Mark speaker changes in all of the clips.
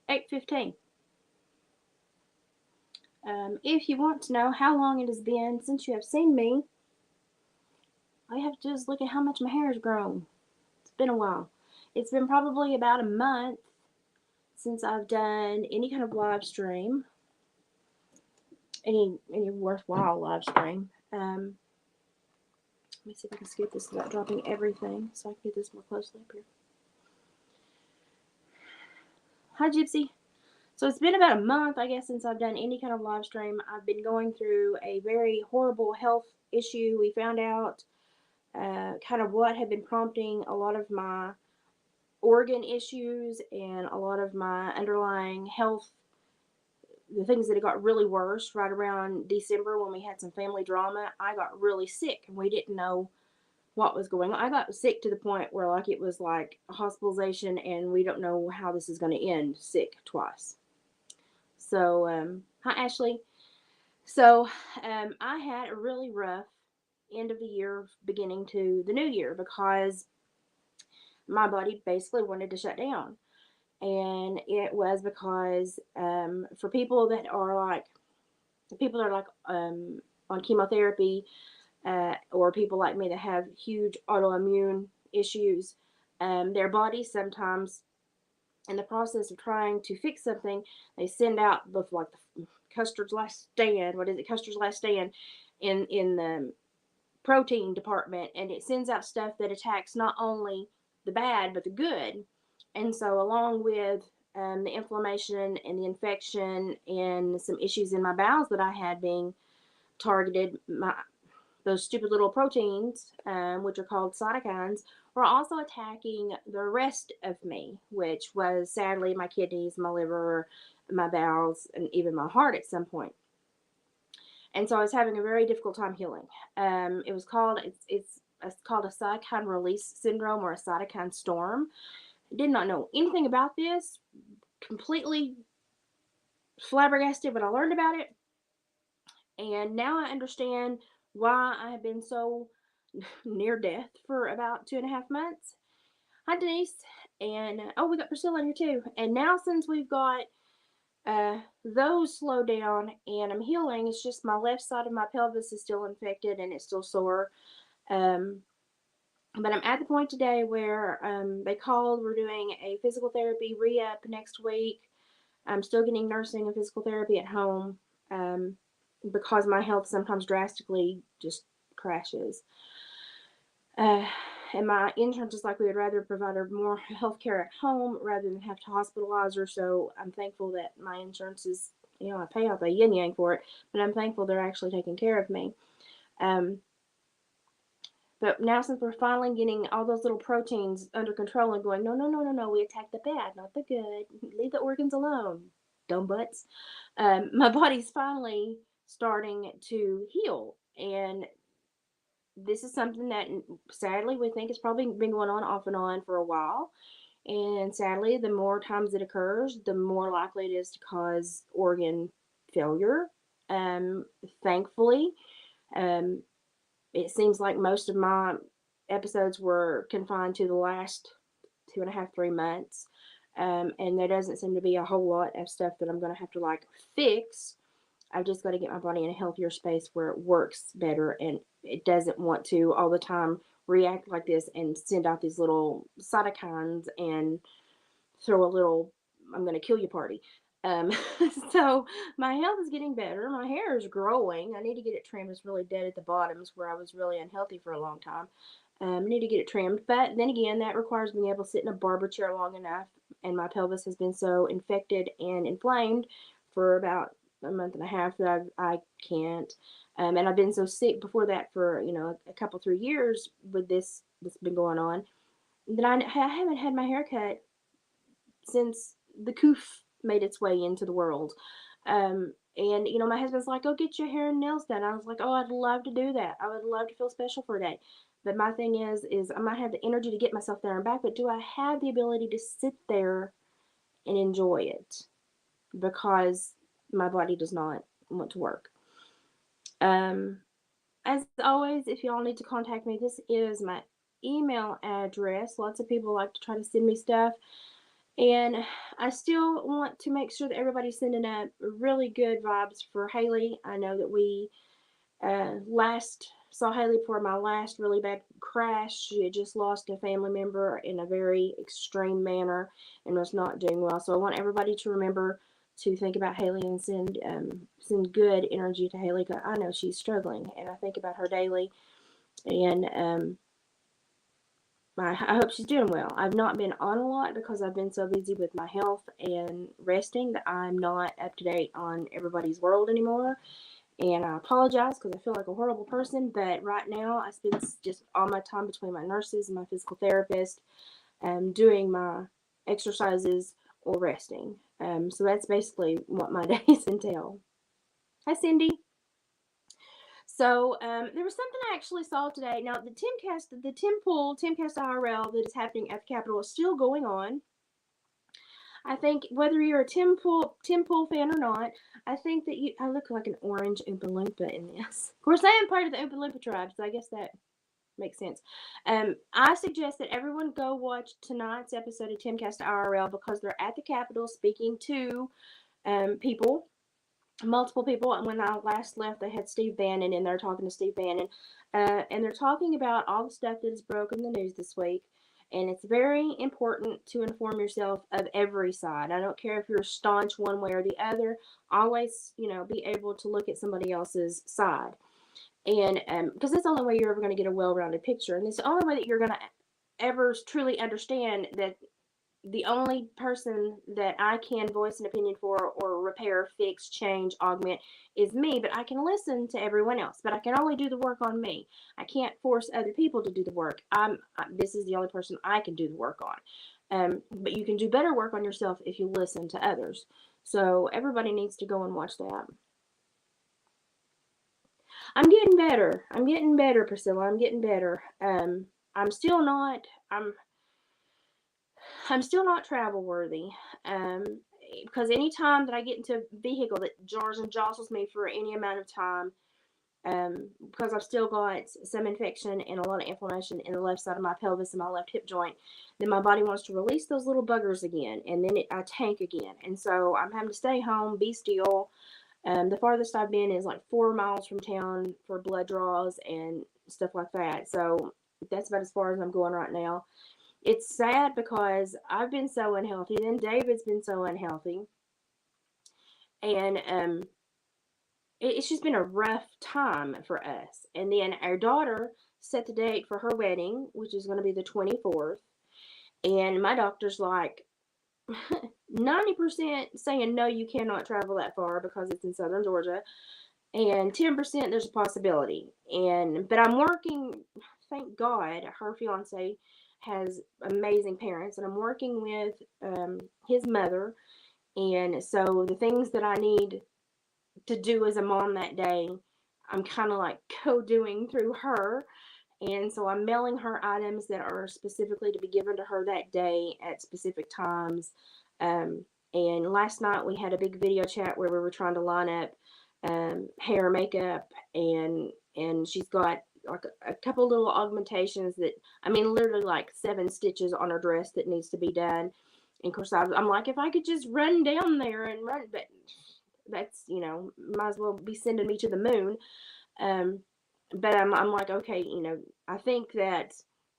Speaker 1: 8:15. If you want to know how long it has been since you have seen me, all you have to do is look at how much my hair has grown. It's been a while. It's been probably about a month since I've done any kind of live stream, any worthwhile live stream. Let me see if I can scoot this without dropping everything so I can get this more closely up here. Hi, Gypsy. So it's been about a month, I guess, since I've done any kind of live stream. I've been going through a very horrible health issue. We found out kind of what had been prompting a lot of my organ issues and a lot of my underlying health, the things that had got really worse right around December when we had some family drama. I got really sick and we didn't know what was going on. I got sick to the point where like it was like a hospitalization and we don't know how this is going to end, sick twice. So, hi Ashley. So, I had a really rough end of the year, beginning to the new year, because my body basically wanted to shut down. And it was because for people that are like on chemotherapy, or people like me that have huge autoimmune issues, their bodies sometimes, in the process of trying to fix something, they send out the like the Custer's Last Stand. What is it? Custer's Last Stand in the protein department, and it sends out stuff that attacks not only the bad but the good. And so, along with the inflammation and the infection and some issues in my bowels that I had being targeted, those stupid little proteins, which are called cytokines, were also attacking the rest of me, which was sadly my kidneys, my liver, my bowels, and even my heart at some point. And so I was having a very difficult time healing. It was called it's called a cytokine release syndrome or a cytokine storm. I did not know anything about this. Completely flabbergasted when I learned about it, and now I understand why I have been so near death for about 2.5 months. Hi Denise, and oh, we got Priscilla in here too. And now since we've got those slowed down and I'm healing, it's just my left side of my pelvis is still infected and it's still sore. Um, but I'm at the point today where they called. We're doing a physical therapy re-up next week. I'm still getting nursing and physical therapy at home, because my health sometimes drastically just crashes. Uh, and my insurance is like, we would rather provide her more health care at home rather than have to hospitalize her. So I'm thankful that my insurance is, I pay out the yin yang for it, but I'm thankful they're actually taking care of me. Um, but now, since we're finally getting all those little proteins under control and going, no, no, no, no, no, we attack the bad, not the good. Leave the organs alone, dumb butts. My body's finally starting to heal. And this is something that sadly we think has probably been going on off and on for a while. And sadly, the more times it occurs, the more likely it is to cause organ failure. Um, Thankfully, um, it seems like most of my episodes were confined to the last 2.5, 3 months. And there doesn't seem to be a whole lot of stuff that I'm going to have to like fix. I've just got to get my body in a healthier space where it works better and it doesn't want to all the time react like this and send out these little cytokines and throw a little I'm going to kill you party. Um, so my health is getting better. My hair is growing. I need to get it trimmed. It's really dead at the bottoms where I was really unhealthy for a long time. I need to get it trimmed. But then again, that requires being able to sit in a barber chair long enough. And my pelvis has been so infected and inflamed for about a month and a half that I can't. And I've been so sick before that for, a couple, 3 years with this that's been going on, that I haven't had my hair cut since the coof made its way into the world. And my husband's like, "Go get your hair and nails done." I was like, "Oh, I'd love to do that. I would love to feel special for a day." But my thing is I might have the energy to get myself there and back, but do I have the ability to sit there and enjoy it? Because my body does not want to work. Um, as always, if y'all need to contact me, this is my email address. Lots of people like to try to send me stuff. And I still want to make sure that everybody's sending up really good vibes for Haley. I know that we last saw Haley for my last really bad crash. She had just lost a family member in a very extreme manner and was not doing well. So I want everybody to remember to think about Haley and send good energy to Haley. Cause I know she's struggling, and I think about her daily. And I hope she's doing well. I've not been on a lot because I've been so busy with my health and resting that I'm not up to date on everybody's world anymore. And I apologize because I feel like a horrible person. But right now, I spend just all my time between my nurses and my physical therapist, doing my exercises or resting. So that's basically what my days entail. Hi, Cindy. So there was something I actually saw today. Now the Timcast IRL that is happening at the Capitol is still going on. I think whether you're a Tim Pool fan or not, I think that I look like an orange Oompa Loompa in this. Of course, I am part of the Oompa Loompa tribe, so I guess that makes sense. I suggest that everyone go watch tonight's episode of Timcast IRL because they're at the Capitol speaking to people, multiple people. And when I last left, they had Steve Bannon in there talking to Steve Bannon, and they're talking about all the stuff that has broken the news this week. And it's very important to inform yourself of every side. I don't care if you're staunch one way or the other. Always, be able to look at somebody else's side. And because that's the only way you're ever going to get a well-rounded picture. And it's the only way that you're going to ever truly understand that the only person that I can voice an opinion for or repair, fix, change, augment is me, but I can listen to everyone else. But I can only do the work on me. I can't force other people to do the work. This is the only person I can do the work on. But you can do better work on yourself if you listen to others. So everybody needs to go and watch that. I'm getting better. I'm getting better, Priscilla. I'm getting better. I'm still not. I'm still not travel worthy. Because anytime that I get into a vehicle that jars and jostles me for any amount of time, because I've still got some infection and a lot of inflammation in the left side of my pelvis and my left hip joint, then my body wants to release those little buggers again, and then I tank again. And so I'm having to stay home, be still. The farthest I've been is like 4 miles from town for blood draws and stuff like that. So that's about as far as I'm going right now. It's sad because I've been so unhealthy. Then David's been so unhealthy. And it's just been a rough time for us. And then our daughter set the date for her wedding, which is going to be the 24th. And my doctor's like 90% saying no, you cannot travel that far because it's in southern Georgia. And 10% there's a possibility. But I'm working, thank God, her fiance has amazing parents, and I'm working with his mother. And so the things that I need to do as a mom that day, I'm kind of like co-doing through her. And so I'm mailing her items that are specifically to be given to her that day at specific times. And last night we had a big video chat where we were trying to line up hair, makeup, and she's got like a couple little augmentations that, I mean, literally like 7 stitches on her dress that needs to be done. And of course, I'm like, if I could just run down there and run, but that's, might as well be sending me to the moon. But I'm like, okay, I think that,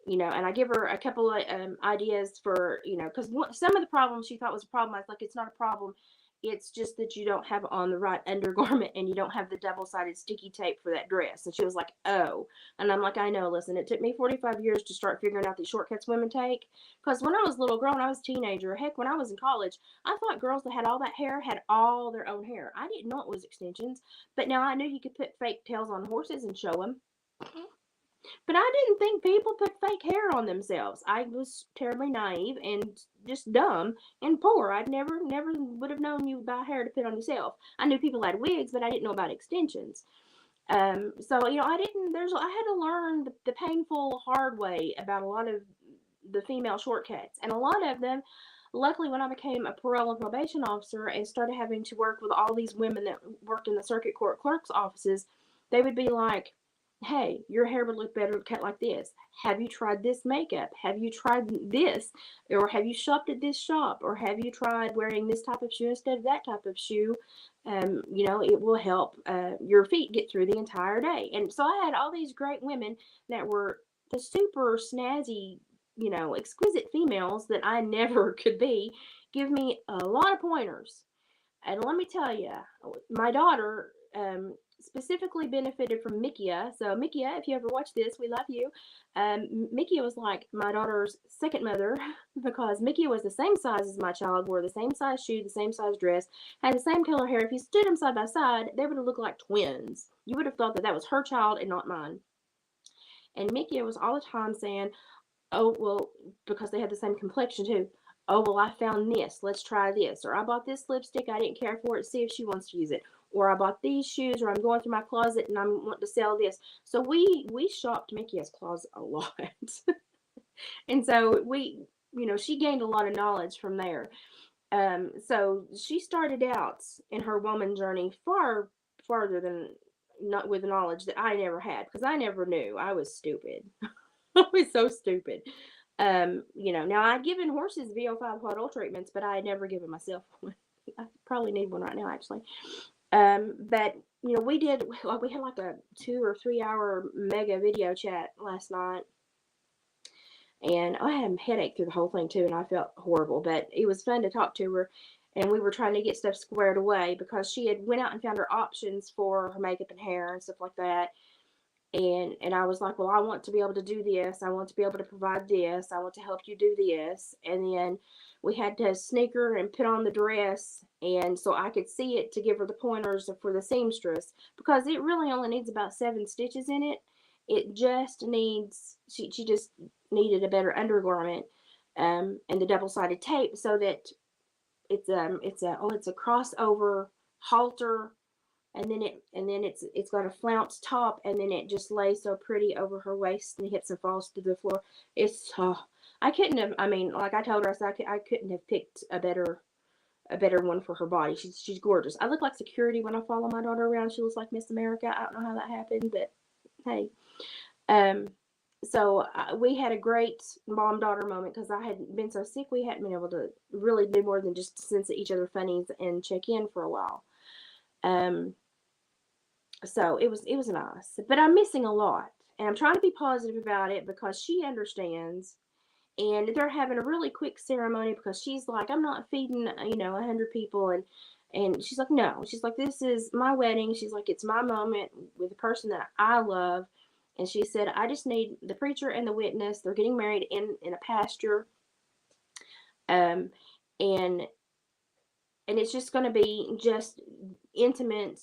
Speaker 1: and I give her a couple of ideas for, because some of the problems she thought was a problem. I was like, it's not a problem. It's just that you don't have on the right undergarment and you don't have the double-sided sticky tape for that dress. And she was like, oh. And I'm like, I know, listen, it took me 45 years to start figuring out the shortcuts women take. Because when I was a little girl, when I was a teenager, heck, when I was in college, I thought girls that had all that hair had all their own hair. I didn't know it was extensions. But now I knew you could put fake tails on horses and show them. But I didn't think people put fake hair on themselves. I was terribly naive and just dumb and poor. I'd never would have known you buy hair to put on yourself. I knew people had wigs, but I didn't know about extensions. So I had to learn the painful, hard way about a lot of the female shortcuts, and a lot of them. Luckily, when I became a parole and probation officer and started having to work with all these women that worked in the circuit court clerk's offices, they would be like, hey, your hair would look better cut like this. Have you tried this makeup? Have you tried this? Or have you shopped at this shop? Or have you tried wearing this type of shoe instead of that type of shoe? It will help your feet get through the entire day. And so I had all these great women that were the super snazzy, exquisite females that I never could be give me a lot of pointers. And let me tell you, my daughter specifically benefited from Mikia. So, Mikia, if you ever watch this, we love you. Mikia was like my daughter's second mother because Mikia was the same size as my child, wore the same size shoe, the same size dress, had the same color hair. If you stood them side by side, they would have looked like twins. You would have thought that that was her child and not mine. And Mikia was all the time saying, oh, well, because they had the same complexion too. Oh, well, I found this. Let's try this. Or I bought this lipstick. I didn't care for it. See if she wants to use it. Or I bought these shoes. Or I'm going through my closet and I'm wanting to sell this. So we shopped Mickey's closet a lot. And so she gained a lot of knowledge from there. So she started out in her woman journey far farther than not with the knowledge that I never had because I never knew. I was stupid. I was so stupid. Now I'd given horses VO5 hot oil treatments, but I had never given myself one. I probably need one right now, actually. But we had like a 2 or 3 hour mega video chat last night, and I had a headache through the whole thing too, and I felt horrible. But it was fun to talk to her, and we were trying to get stuff squared away because she had went out and found her options for her makeup and hair and stuff like that. And I was like, well, I want to be able to do this. I want to be able to provide this. I want to help you do this. And then we had to sneak her and put on the dress, and so I could see it to give her the pointers for the seamstress because it really only needs about 7 stitches in it. It just needs she just needed a better undergarment, and the double-sided tape so that it's a crossover halter, and then it's got a flounced top, and then it just lays so pretty over her waist and hips and falls to the floor. It's I couldn't have. I mean, like I told her, I couldn't have picked a better one for her body. She's gorgeous. I look like security when I follow my daughter around. She looks like Miss America. I don't know how that happened, but hey. Um, so we had a great mom daughter moment because I had been so sick. We hadn't been able to really do more than just send each other funnies and check in for a while. Um, so it was nice, but I'm missing a lot, and I'm trying to be positive about it because she understands, and they're having a really quick ceremony because she's like, I'm not feeding 100 people, and she's like, no, she's like, this is my wedding. She's like, it's my moment with the person that I love, and she said, I just need the preacher and the witness. They're getting married in a pasture, um, and and it's just going to be just intimate,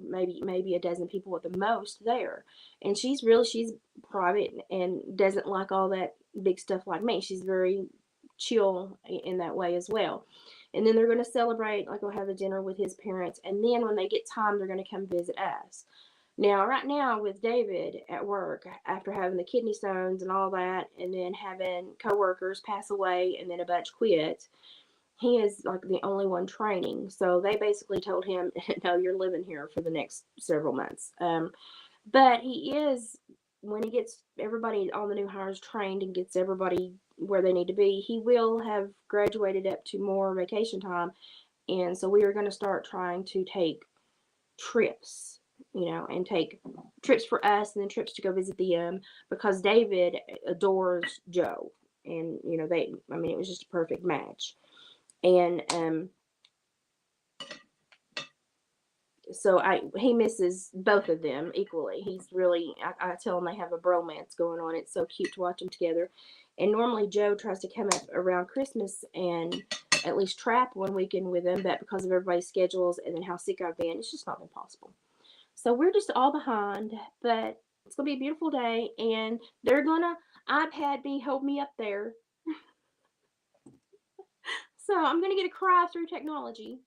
Speaker 1: maybe a dozen people at the most there. And she's private and doesn't like all that big stuff like me. She's very chill in that way as well. And then they're going to celebrate, like we'll have a dinner with his parents, and then when they get time, they're going to come visit us. Now, right now with David at work, after having the kidney stones and all that, and then having coworkers pass away and then a bunch quit, he is like the only one training. So they basically told him, no, you're living here for the next several months. But he is, when he gets everybody, all the new hires trained and gets everybody where they need to be, he will have graduated up to more vacation time. And so we are going to start trying to take trips, and take trips for us and then trips to go visit them because David adores Joe. And, it was just a perfect match. And so he misses both of them equally. He's really, I tell him they have a bromance going on. It's so cute to watch them together. And normally Joe tries to come up around Christmas and at least trap one weekend with them, but because of everybody's schedules and then how sick I've been, it's just not been possible. So we're just all behind, but it's gonna be a beautiful day, and they're gonna iPad me, hold me up there. So I'm gonna get a cry through technology.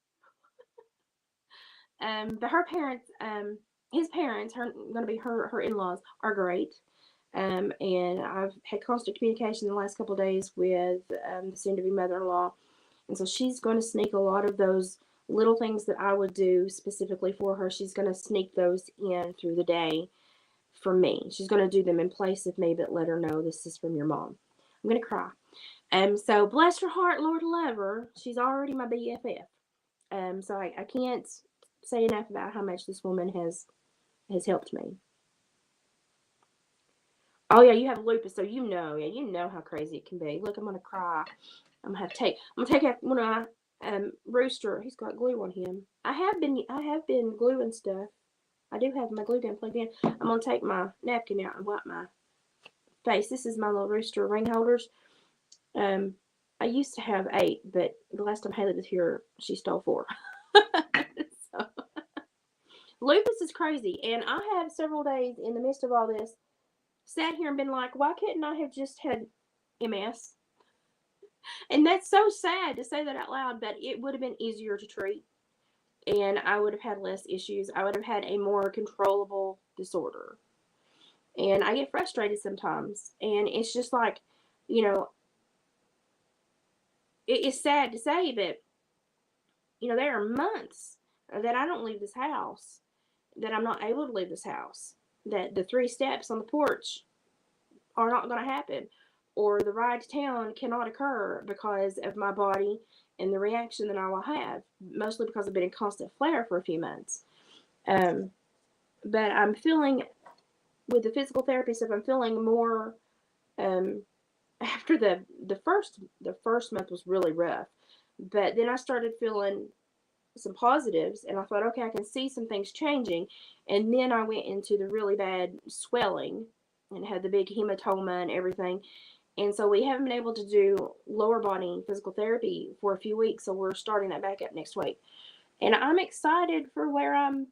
Speaker 1: But her parents, his parents, gonna be her in-laws, are great. And I've had constant communication the last couple of days with the soon-to-be mother-in-law, and so she's going to sneak a lot of those little things that I would do specifically for her. She's going to sneak those in through the day from me. She's going to do them in place of me, but let her know this is from your mom. I'm going to cry. So bless her heart, Lord love her. She's already my BFF. So I can't say enough about how much this woman has helped me. Oh yeah, you have lupus, so you know how crazy it can be. Look, I'm gonna cry. I'm gonna take out one of my rooster. He's got glue on him. I have been gluing stuff. I do have my glue gun plugged in. I'm gonna take my napkin out and wipe my face. This is my little rooster ring holders. I used to have 8, but the last time Haley was here, she stole 4. So, lupus is crazy, and I have several days in the midst of all this sat here and been like, why couldn't I have just had MS? And that's so sad to say that out loud, but it would have been easier to treat, and I would have had less issues. I would have had a more controllable disorder. And I get frustrated sometimes, and it's just like, you know, it's sad to say, but, there are months that I don't leave this house, that I'm not able to leave this house, that the 3 steps on the porch are not going to happen, or the ride to town cannot occur because of my body and the reaction that I will have, mostly because I've been in constant flare for a few months. But I'm feeling, with the physical therapy stuff, I'm feeling more, after the first month was really rough, but then I started feeling some positives, and I thought, okay, I can see some things changing. And then I went into the really bad swelling and had the big hematoma and everything. And so we haven't been able to do lower body physical therapy for a few weeks, so we're starting that back up next week. And I'm excited for where I'm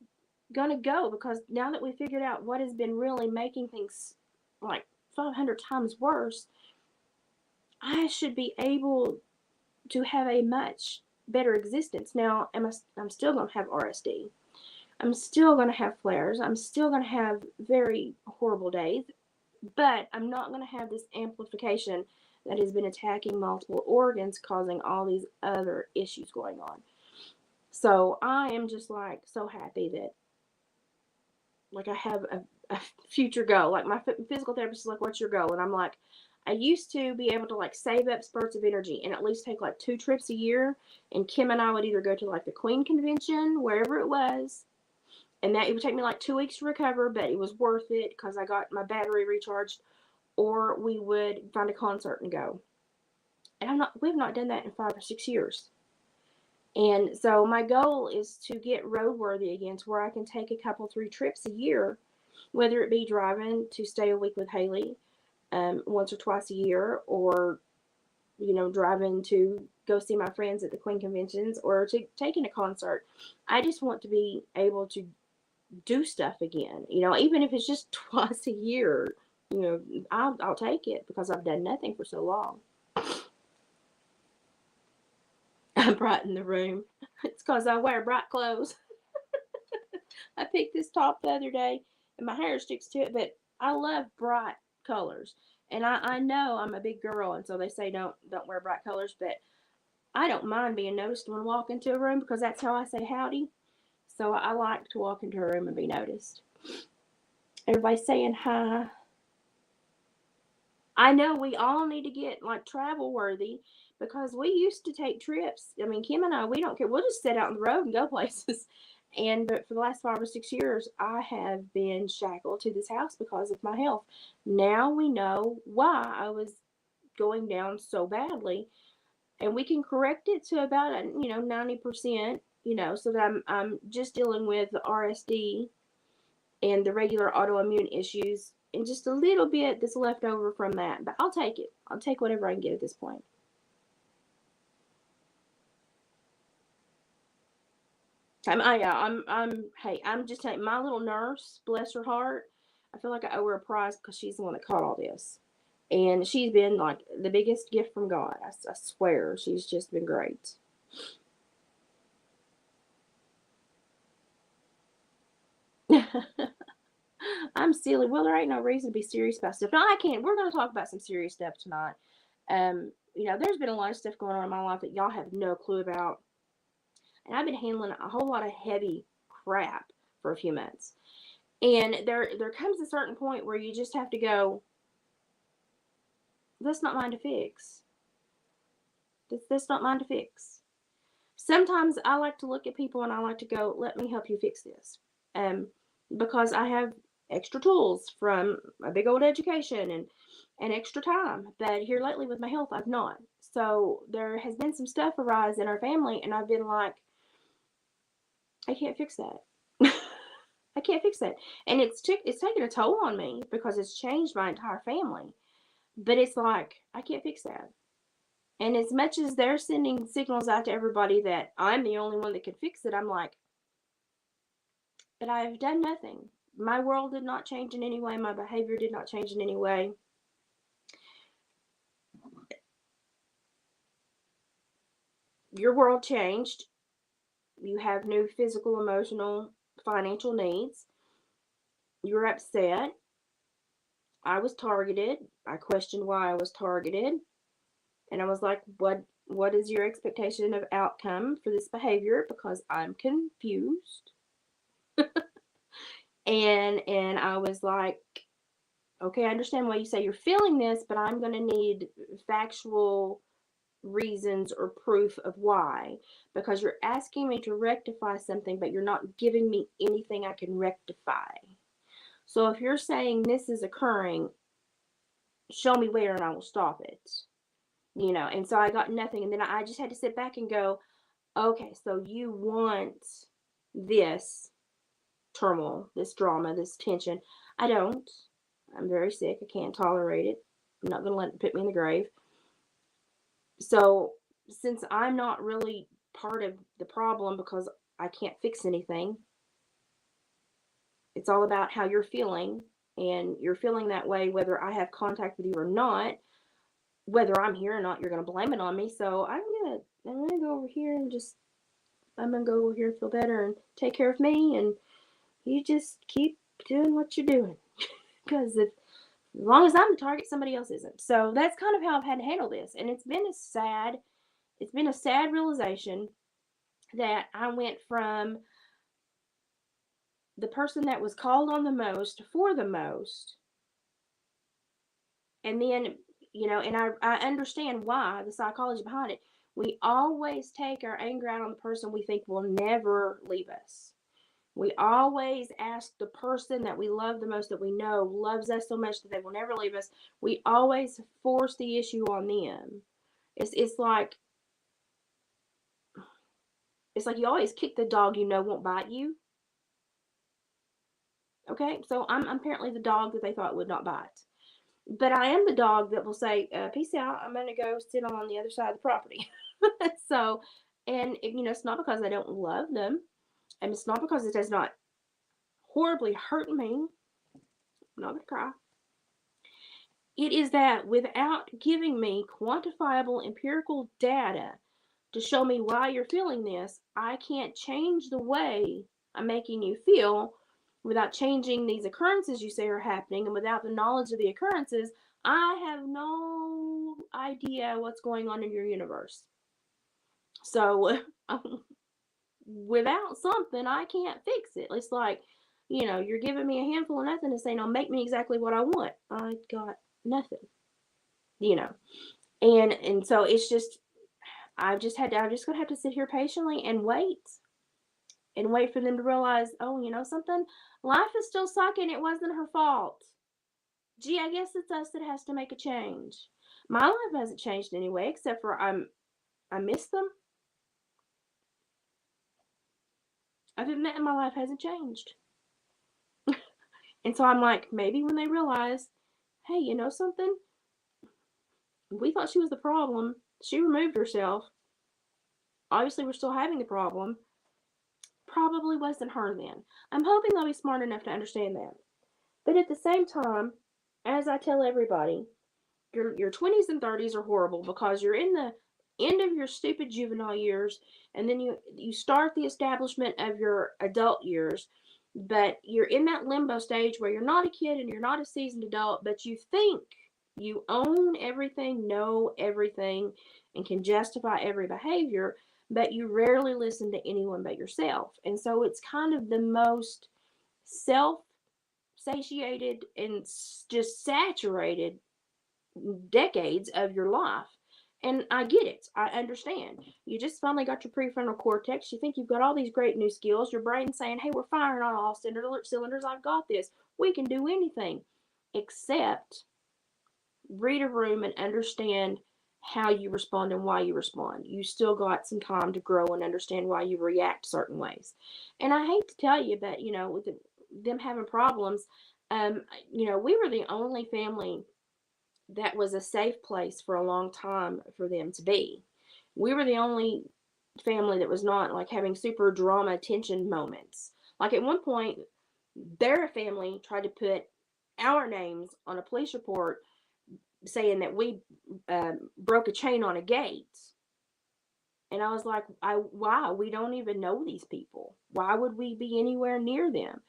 Speaker 1: going to go, because now that we figured out what has been really making things like 500 times worse, I should be able to have a much better existence. Now, I'm still going to have RSD. I'm still going to have flares. I'm still going to have very horrible days, but I'm not going to have this amplification that has been attacking multiple organs, causing all these other issues going on. So I am just like so happy that, like, I have a future goal. Like, my physical therapist is like, what's your goal? And I'm like, I used to be able to like save up spurts of energy and at least take like 2 trips a year. And Kim and I would either go to like the Queen Convention, wherever it was, and that it would take me like 2 weeks to recover, but it was worth it because I got my battery recharged. Or we would find a concert and go. And we've not done that in 5 or 6 years. And so my goal is to get roadworthy again, to where I can take a couple, 3 trips a year, whether it be driving to stay a week with Haley, once or twice a year, or, driving to go see my friends at the Queen Conventions, or to taking a concert. I just want to be able to do stuff again, even if it's just twice a year. I'll take it, because I've done nothing for so long. I'm bright in the room. It's because I wear bright clothes. I picked this top the other day, and my hair sticks to it, but I love bright colors. And I know I'm a big girl, and so they say don't wear bright colors, but I don't mind being noticed when I walk into a room, because that's how I say howdy. So I like to walk into a room and be noticed. Everybody's saying hi. I know we all need to get like travel worthy, because we used to take trips. I mean, Kim and I, we don't care. We'll just sit out on the road and go places. But for the last 5 or 6 years, I have been shackled to this house because of my health. Now we know why I was going down so badly, and we can correct it to about 90%. So that I'm just dealing with the RSD and the regular autoimmune issues, and just a little bit that's left over from that. But I'll take it. I'll take whatever I can get at this point. I'm just saying, my little nurse, bless her heart, I feel like I owe her a prize, because she's the one that caught all this. And she's been like the biggest gift from God. I swear, she's just been great. I'm silly. Well, there ain't no reason to be serious about stuff. No, I can't. We're going to talk about some serious stuff tonight. There's been a lot of stuff going on in my life that y'all have no clue about. And I've been handling a whole lot of heavy crap for a few months. And there comes a certain point where you just have to go, that's not mine to fix. That's not mine to fix. Sometimes I like to look at people and I like to go, let me help you fix this. Um, because I have extra tools from a big old education and extra time. But here lately with my health, I've not. So there has been some stuff arise in our family, and I've been like, I can't fix that. I can't fix that. And it's taken a toll on me because it's changed my entire family. But it's like, I can't fix that. And as much as they're sending signals out to everybody that I'm the only one that could fix it, I'm like, but I've done nothing. My world did not change in any way. My behavior did not change in any way. Your world changed. You have new physical, emotional, financial needs. You're upset. I was targeted. I questioned why I was targeted. And I was like, what is your expectation of outcome for this behavior? Because I'm confused. And I was like, okay, I understand why you say you're feeling this, but I'm going to need factual reasons or proof of why, because you're asking me to rectify something, but you're not giving me anything I can rectify. So if you're saying this is occurring, show me where and I will stop it. And so I got nothing. And then I just had to sit back and go, okay, so you want this turmoil, this drama, this tension. I don't. I'm very sick. I can't tolerate it. I'm not going to let it put me in the grave. So since I'm not really part of the problem because I can't fix anything, it's all about how you're feeling. And you're feeling that way whether I have contact with you or not. Whether I'm here or not, you're going to blame it on me. So I'm gonna go over here and I'm gonna go over here and feel better and take care of me, and you just keep doing what you're doing. Because as long as I'm the target, somebody else isn't. So that's kind of how I've had to handle this, and it's been a sad realization that I went from the person that was called on the most for the most, and then and I understand why, the psychology behind it. We always take our anger out on the person we think will never leave us. We always ask the person that we love the most, that we know loves us so much that they will never leave us. We always force the issue on them. It's like you always kick the dog you know won't bite you. Okay, so I'm apparently the dog that they thought would not bite. But I am the dog that will say, peace out, I'm going to go sit on the other side of the property. So, and it's not because I don't love them. And it's not because it does not horribly hurt me. I'm not going to cry. It is that without giving me quantifiable empirical data to show me why you're feeling this, I can't change the way I'm making you feel. Without changing these occurrences you say are happening, and without the knowledge of the occurrences, I have no idea what's going on in your universe. So without something, I can't fix it. It's like, you're giving me a handful of nothing and saying, "I'll make me exactly what I want." I got nothing, and so it's just, I'm just gonna have to sit here patiently and wait for them to realize, oh, something, life is still sucking. It wasn't her fault. Gee, I guess it's us that has to make a change. My life hasn't changed anyway, except for I miss them. I've admitted my life hasn't changed. And so I'm like, maybe when they realize, hey, something? We thought she was the problem. She removed herself. Obviously, we're still having the problem. Probably wasn't her then. I'm hoping they'll be smart enough to understand that. But at the same time, as I tell everybody, your 20s and 30s are horrible because you're in the end of your stupid juvenile years, and then you start the establishment of your adult years, but you're in that limbo stage where you're not a kid and you're not a seasoned adult, but you think you own everything, know everything, and can justify every behavior, but you rarely listen to anyone but yourself. And so it's kind of the most self satiated and just saturated decades of your life. And I get it. I understand. You just finally got your prefrontal cortex. You think you've got all these great new skills. Your brain's saying, hey, we're firing on all cylinders. I've got this. We can do anything except read a room and understand how you respond and why you respond. You still got some time to grow and understand why you react certain ways. And I hate to tell you, but with them having problems, we were the only family that was a safe place for a long time for them to be. We were the only family that was not like having super drama tension moments. Like at one point, their family tried to put our names on a police report saying that we broke a chain on a gate. And I was like, why? We don't even know these people. Why would we be anywhere near them?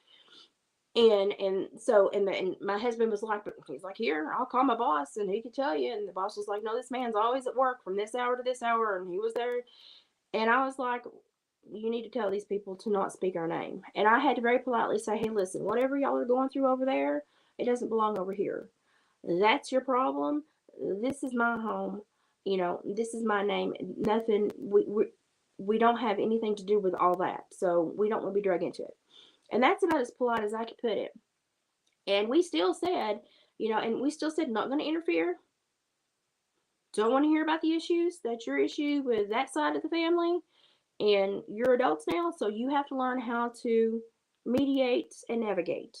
Speaker 1: And my husband was like, he's like, here, I'll call my boss and he can tell you. And the boss was like, no, this man's always at work from this hour to this hour, and he was there. And I was like, you need to tell these people to not speak our name. And I had to very politely say, hey, listen, whatever y'all are going through over there, it doesn't belong over here. That's your problem. This is my home. This is my name. Nothing. We don't have anything to do with all that. So we don't want to be dragged into it. And that's about as polite as I could put it. And we still said, not going to interfere. Don't want to hear about the issues. That's your issue with that side of the family. And you're adults now, so you have to learn how to mediate and navigate.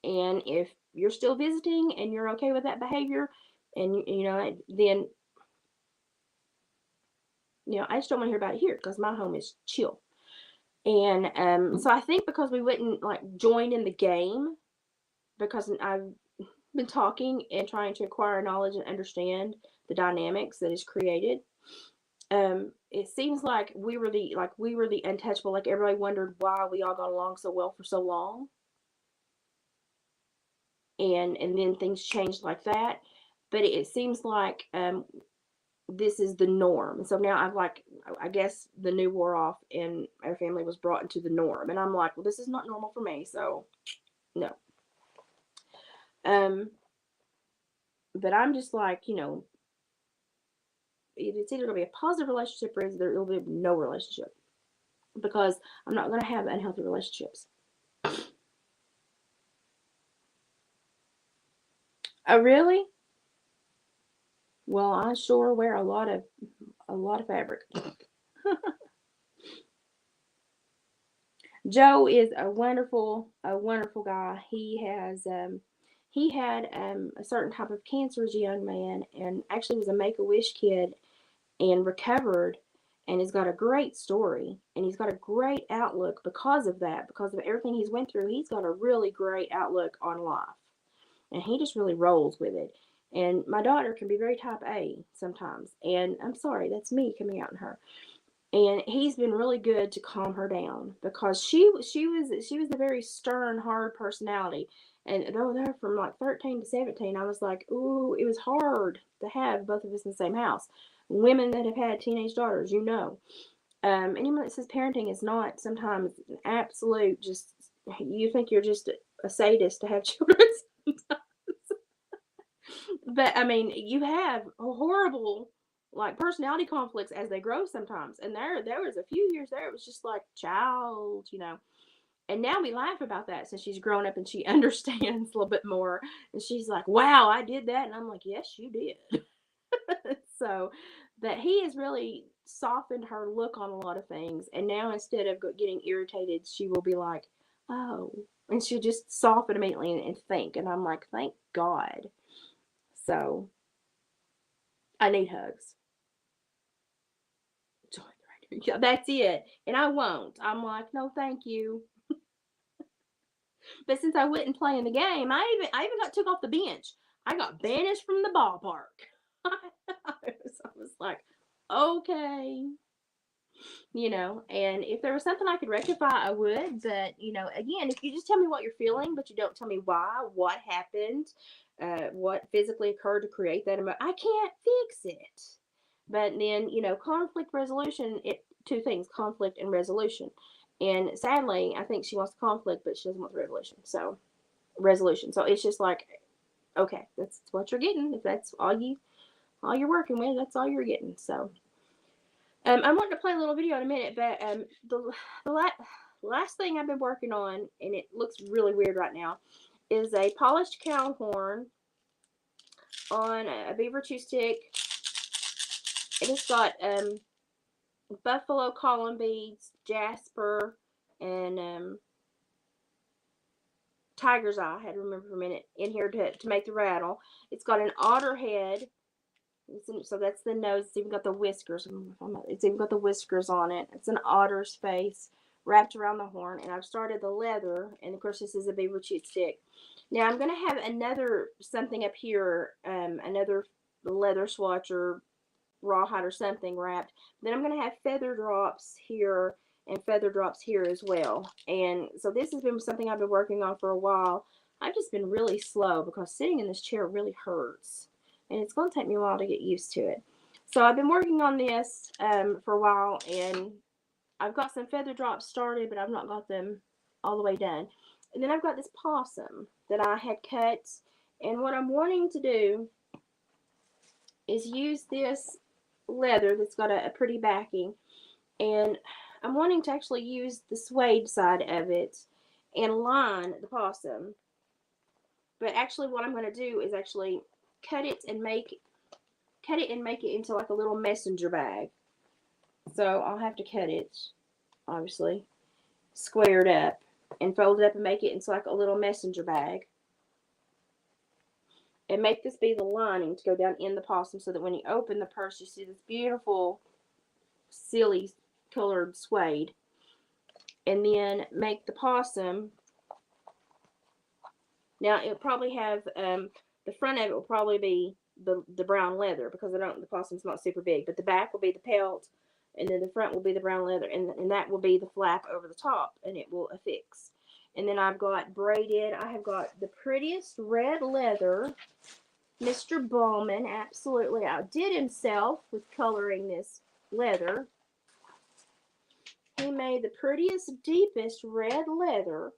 Speaker 1: And if you're still visiting and you're okay with that behavior, and then I just don't want to hear about it here because my home is chill. And so I think because we wouldn't like join in the game, because I've been talking and trying to acquire knowledge and understand the dynamics that is created. It seems like we were the untouchable. Like everybody wondered why we all got along so well for so long, and then things changed like that. But it seems like this is the norm. So now I guess the new wore off and our family was brought into the norm. And I'm like, well, this is not normal for me. So no. But I'm just like, it's either going to be a positive relationship or there will be no relationship, because I'm not going to have unhealthy relationships. Oh, really? Well, I sure wear a lot of fabric. Joe is a wonderful guy. He had a certain type of cancer as a young man, and actually was a Make-A-Wish kid and recovered, and has got a great story, and he's got a great outlook because of that, because of everything he's went through. He's got a really great outlook on life, and he just really rolls with it. And my daughter can be very type A sometimes, and I'm sorry, that's me coming out in her. And he's been really good to calm her down, because she was a very stern, hard personality. And though they're from like 13 to 17, I was like, ooh, it was hard to have both of us in the same house. Women that have had teenage daughters, anyone that says parenting is not sometimes an absolute, just, you think you're just a sadist to have children sometimes. But I mean, you have horrible like personality conflicts as they grow sometimes. And there was a few years there it was just like child. And now we laugh about that since she's grown up and she understands a little bit more. And she's like, wow, I did that. And I'm like, yes, you did. So, but he has really softened her look on a lot of things. And now instead of getting irritated, she will be like, oh, and she'll just soften immediately and think. And I'm like, thank God. So I need hugs. Yeah, that's it. And I won't. I'm like, no, thank you. But since I wouldn't play in the game, I even got took off the bench. I got banished from the ballpark. I was like, okay. And if there was something I could rectify, I would. But, again, if you just tell me what you're feeling, but you don't tell me why, what happened, what physically occurred to create that emotion, I can't fix it. But then, conflict resolution, two things, conflict and resolution. And sadly, I think she wants conflict, but she doesn't want the resolution. So it's just like, okay, that's what you're getting. If that's all you're working with, that's all you're getting. So I'm wanting to play a little video in a minute, but the last thing I've been working on, and it looks really weird right now, is a polished cow horn on a beaver chew stick. It has got buffalo column beads, jasper, and tiger's eye. I had to remember for a minute in here to make the rattle. It's got an otter head. So that's the nose. It's even got the whiskers. It's even got the whiskers on it. It's an otter's face wrapped around the horn. And I've started the leather. And of course, this is a beaver chewed stick. Now I'm going to have another something up here, another leather swatch or rawhide or something wrapped. Then I'm going to have feather drops here and feather drops here as well. And so this has been something I've been working on for a while. I've just been really slow because sitting in this chair really hurts. And it's going to take me a while to get used to it. So I've been working on this for a while, and I've got some feather drops started, but I've not got them all the way done. And then I've got this possum that I had cut, and what I'm wanting to do is use this leather that's got a pretty backing, and I'm wanting to actually use the suede side of it and line the possum. But actually what I'm going to do is actually cut it and make it into like a little messenger bag. So I'll have to cut it, obviously, squared up and fold it up and make it into like a little messenger bag. And make this be the lining to go down in the possum so that when you open the purse, you see this beautiful, silly colored suede. And then make the possum. Now it'll probably have the front of it will probably be the brown leather because the possum's not super big, but the back will be the pelt, and then the front will be the brown leather, and that will be the flap over the top, and it will affix. And then I've got braided. I have got the prettiest red leather. Mr. Bowman absolutely outdid himself with coloring this leather. He made the prettiest, deepest red leather.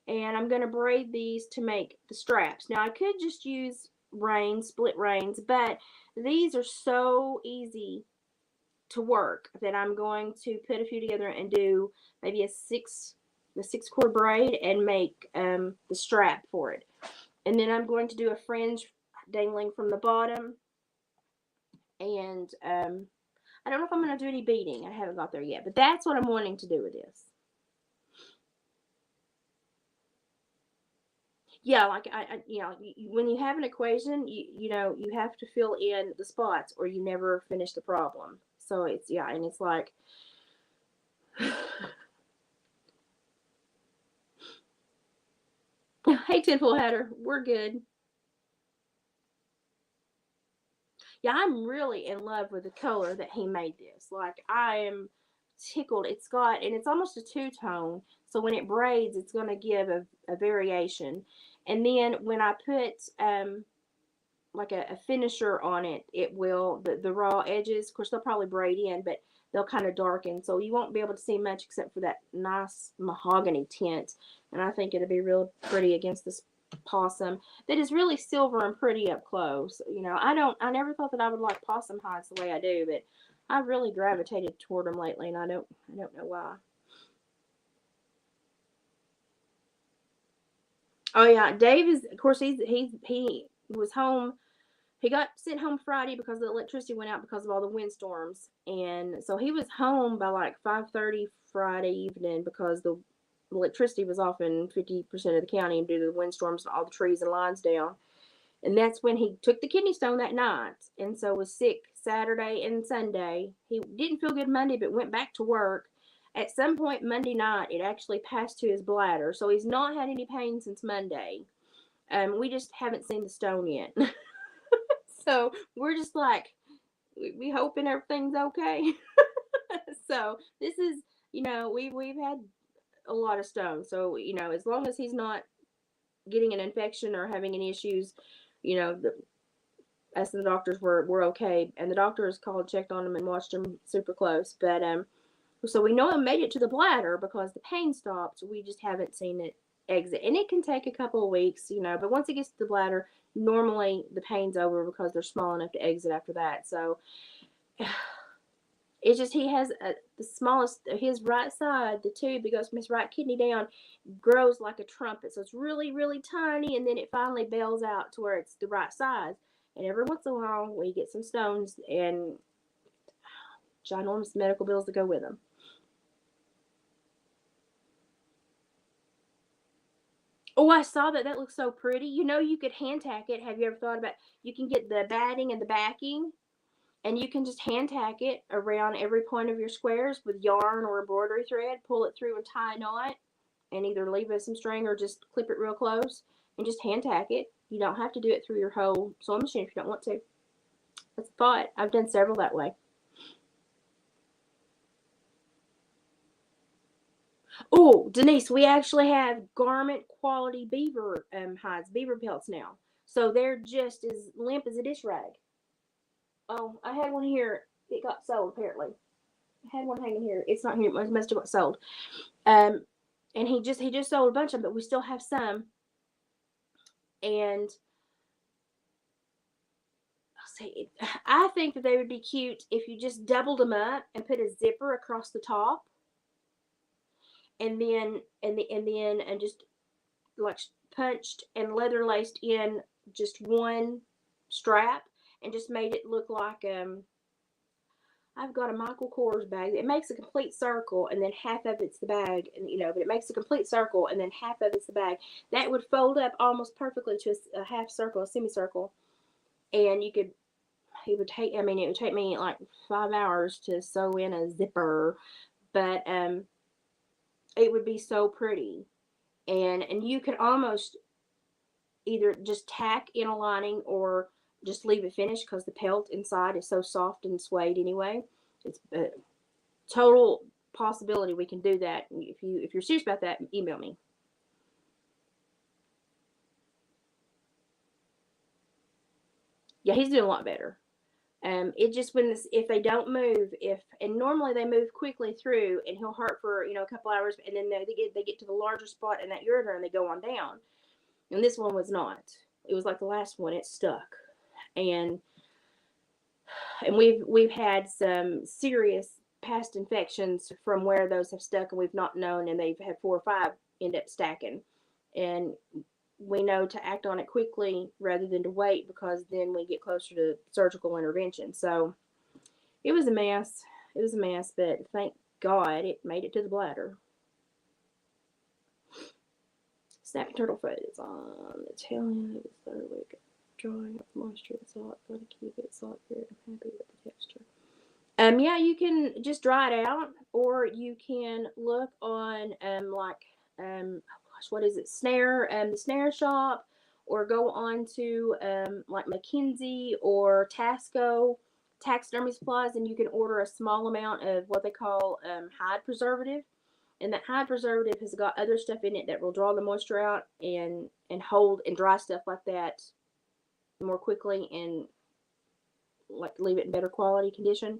Speaker 1: And I'm going to braid these to make the straps. Now, I could just use split reins, but these are so easy to work that I'm going to put a few together and do maybe the 6-cord braid and make the strap for it. And then I'm going to do a fringe dangling from the bottom. And I don't know if I'm going to do any beading. I haven't got there yet, but that's what I'm wanting to do with this. Yeah, like when you have an equation, you have to fill in the spots or you never finish the problem. So it's, and it's like, hey, Tenfold Hatter, we're good. Yeah, I'm really in love with the color that he made this. Like, I am tickled. And it's almost a two-tone. So when it braids, it's going to give a variation. And then when I put like a finisher on it, it will, the raw edges, of course, they'll probably braid in, but they'll kind of darken. So you won't be able to see much except for that nice mahogany tint. And I think it'll be real pretty against this possum that is really silver and pretty up close. I never thought that I would like possum hides the way I do, but I've really gravitated toward them lately, and I don't know why. Oh yeah, Dave is, of course, he was home. He got sent home Friday because the electricity went out because of all the windstorms, and so he was home by like 5:30 Friday evening because the electricity was off in 50% of the county due to the windstorms and all the trees and lines down. And that's when he took the kidney stone that night, and so was sick Saturday and Sunday. He didn't feel good Monday, but went back to work. At some point Monday night, it actually passed to his bladder, so he's not had any pain since Monday. We just haven't seen the stone yet. So we're just like, we hoping everything's okay. So this is, we've had a lot of stones. So, as long as he's not getting an infection or having any issues, us and the doctors were okay. And the doctors called, checked on him, and watched him super close. But So we know it made it to the bladder because the pain stopped. We just haven't seen it exit. And it can take a couple of weeks, but once it gets to the bladder, normally the pain's over because they're small enough to exit after that. So it's just he has the smallest, his right side, the tube that goes from his right kidney down, grows like a trumpet. So it's really, really tiny, and then it finally bails out to where it's the right size. And every once in a while, we get some stones and ginormous medical bills to go with them. Oh, I saw that. That looks so pretty. You could hand tack it. Have you ever thought about, you can get the batting and the backing, and you can just hand tack it around every point of your squares with yarn or embroidery thread, pull it through and tie a knot, and either leave it some string or just clip it real close and just hand tack it. You don't have to do it through your whole sewing machine if you don't want to. That's a thought. I've done several that way. Oh, Denise, we actually have garment quality beaver hides, beaver pelts now. So they're just as limp as a dish rag. Oh, I had one here. It got sold apparently. I had one hanging here. It's not here. It must have got sold. Um, and he just sold a bunch of them, but we still have some. And I think that they would be cute if you just doubled them up and put a zipper across the top, and just like punched and leather laced in just one strap, and just made it look like I've got a Michael Kors bag. It makes a complete circle, and then half of it's the bag, and but it makes a complete circle, and then half of it's the bag. That would fold up almost perfectly to a half circle, a semicircle, and you could. It would take. I mean, it would take me like 5 hours to sew in a zipper, but it would be so pretty, and you could almost either just tack in a lining or just leave it finished because the pelt inside is so soft and suede anyway. It's a total possibility we can do that. If you're serious about that, email me. Yeah, he's doing a lot better. It just if they don't move, and normally they move quickly through, and he'll hurt for a couple hours, and then they get to the larger spot in that ureter and they go on down. And this one was not. It was like the last one. It stuck, and we've had some serious past infections from where those have stuck, and we've not known, and they've had 4 or 5 end up stacking, and we know to act on it quickly rather than to wait, because then we get closer to surgical intervention. So it was a mess. It was a mess, but thank God it made it to the bladder. Snapping turtle foot is on the tail end of the third week. Drawing up moisture and salt. Gotta keep it salt period. I'm happy with the texture. Yeah, you can just dry it out, or you can look on oh gosh, what is it? The Snare Shop, or go on to like McKinsey or Tasco taxidermy supplies, and you can order a small amount of what they call hide preservative. And that hide preservative has got other stuff in it that will draw the moisture out and hold and dry stuff like that more quickly, and like leave it in better quality condition.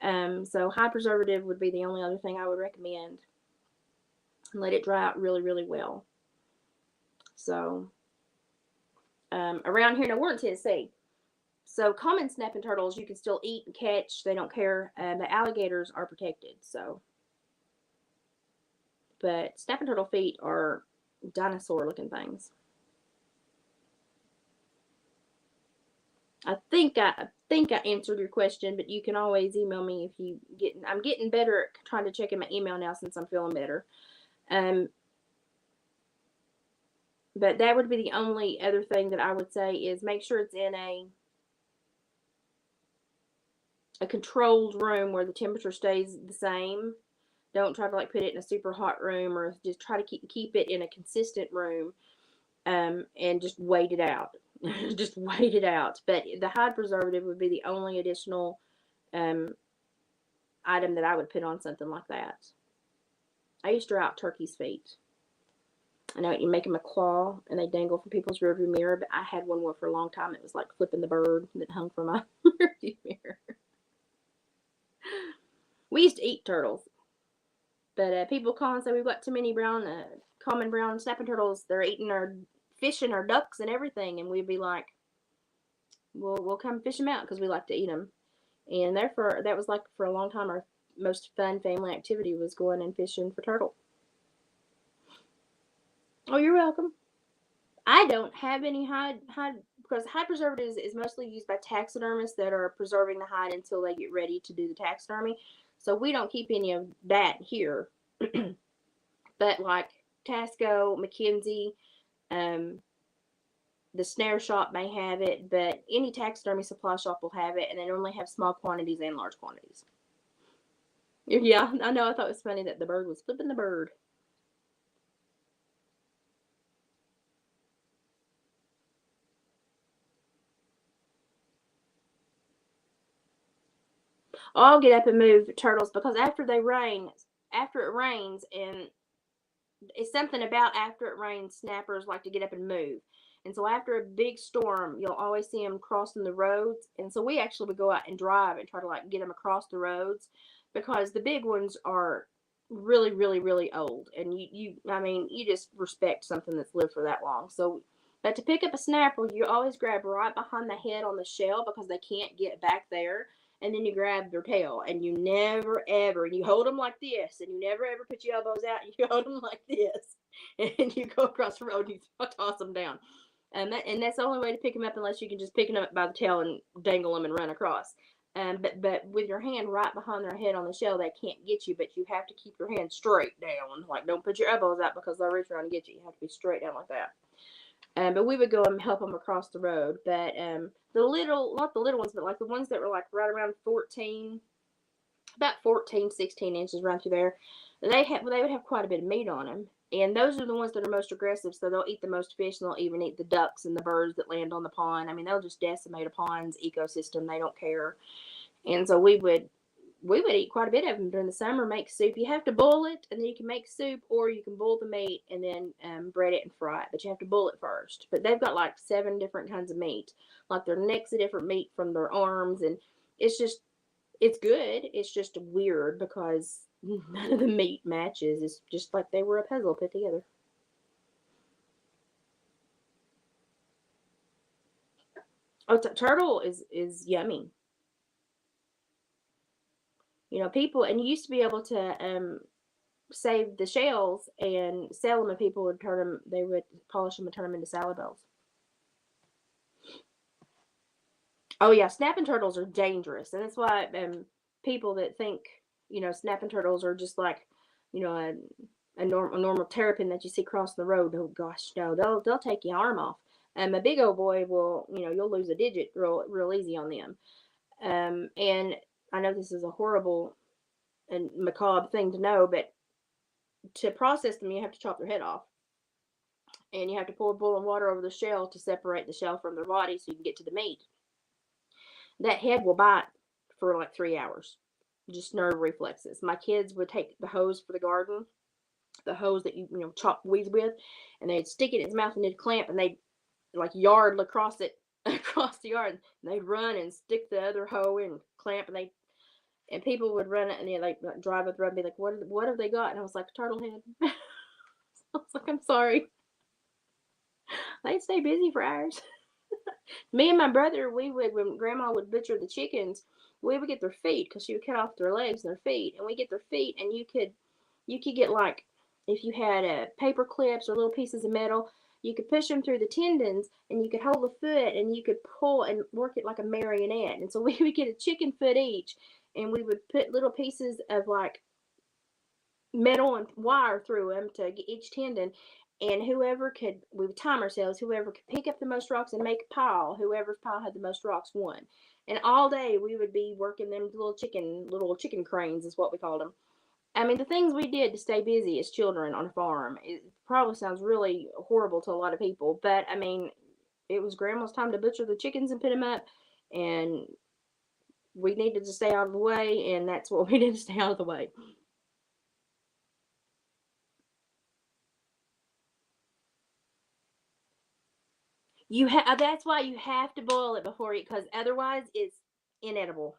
Speaker 1: So high preservative would be the only other thing I would recommend. And let it dry out really, really well. So around here, now we're in Tennessee. So common snapping turtles you can still eat and catch. They don't care. The alligators are protected. But snapping turtle feet are dinosaur looking things. I think I answered your question, but you can always email me if you get. I'm getting better at trying to check in my email now since I'm feeling better. But that would be the only other thing that I would say is make sure it's in a controlled room where the temperature stays the same. Don't try to put it in a super hot room, or just try to keep it in a consistent room, and just wait it out. Just wait it out. But the hide preservative would be the only additional item that I would put on something like that. I used to draw out turkey's feet. I know you make them a claw and they dangle from people's rearview mirror, but I had one where for a long time it was like flipping the bird that hung from my rearview mirror. We used to eat turtles. But people call and say we've got too many common brown snapping turtles. They're eating our fish and our ducks and everything. And we'd be like, we'll come fish them out because we like to eat them. And therefore, that was like for a long time our most fun family activity was going and fishing for turtle. Oh, you're welcome. I don't have any hide because hide preservatives is mostly used by taxidermists that are preserving the hide until they get ready to do the taxidermy. So we don't keep any of that here. But like Tasco, McKinsey, um, the snare shop may have it, but any taxidermy supply shop will have it, and they only have small quantities and large quantities. Yeah, I know. I thought it was funny that the bird was flipping the bird. I'll get up and move turtles because after it rains, and it's something about after it rains, snappers like to get up and move. And so after a big storm, you'll always see them crossing the roads. And so we actually would go out and drive and try to like get them across the roads because the big ones are really, really, really old. And I mean, you just respect something that's lived for that long. So, but to pick up a snapper, you always grab right behind the head on the shell because they can't get back there. And then you grab their tail, and you never ever, and you hold them like this, and you never ever put your elbows out, and you hold them like this, and you go across the road and you toss them down. And that's the only way to pick them up unless you can just pick them up by the tail and dangle them and run across. But with your hand right behind their head on the shell, they can't get you, but you have to keep your hand straight down. Like, don't put your elbows out because they'll reach around and get you. You have to be straight down like that. But we would go and help them across the road. But not the little ones, but like the ones that were like right around 14, about 14, 16 inches around through there, they would have quite a bit of meat on them. And those are the ones that are most aggressive, so they'll eat the most fish, and they'll even eat the ducks and the birds that land on the pond. I mean, they'll just decimate a pond's ecosystem. They don't care. And so we would eat quite a bit of them during the summer. Make soup. You have to boil it, and then you can make soup, or you can boil the meat and then bread it and fry it. But you have to boil it first. But they've got like 7 different kinds of meat. Like their neck's a different meat from their arms, and it's good. It's just weird because none of the meat matches. It's just like they were a puzzle put together. Oh, turtle is yummy. People, and you used to be able to save the shells and sell them, and people would turn them. They would polish them and turn them into salad bowls. Oh yeah, snapping turtles are dangerous, and that's why people that think snapping turtles are just like a normal terrapin that you see crossing the road. Oh gosh, no, they'll take your arm off. A big old boy will, you'll lose a digit real easy on them. And I know this is a horrible and macabre thing to know, but to process them, you have to chop their head off, and you have to pour boiling water over the shell to separate the shell from their body so you can get to the meat. That head will bite for like 3 hours. Just nerve reflexes. My kids would take the hose for the garden, the hose that you chop weeds with, and they'd stick it in its mouth and they'd clamp, and they'd like yard across it across the yard, and they'd run and stick the other hoe and clamp, and people would run it, and they'd like drive up the road and be like, what have they got? And I was like, turtle head. I was like, I'm sorry. They'd stay busy for hours. Me and my brother, we would, when grandma would butcher the chickens, we would get their feet because she would cut off their legs and their feet, and we get their feet, and you could get like, if you had paper clips or little pieces of metal, you could push them through the tendons, and you could hold the foot, and you could pull and work it like a marionette. And so we would get a chicken foot each, and we would put little pieces of like metal and wire through them to get each tendon. And we would time ourselves, whoever could pick up the most rocks and make a pile, whoever's pile had the most rocks won. And all day we would be working them little chicken cranes is what we called them. I mean, the things we did to stay busy as children on a farm, it probably sounds really horrible to a lot of people, but I mean, it was grandma's time to butcher the chickens and put them up, and we needed to stay out of the way, and that's what we did to stay out of the way. That's why you have to boil it before you, because otherwise it's inedible.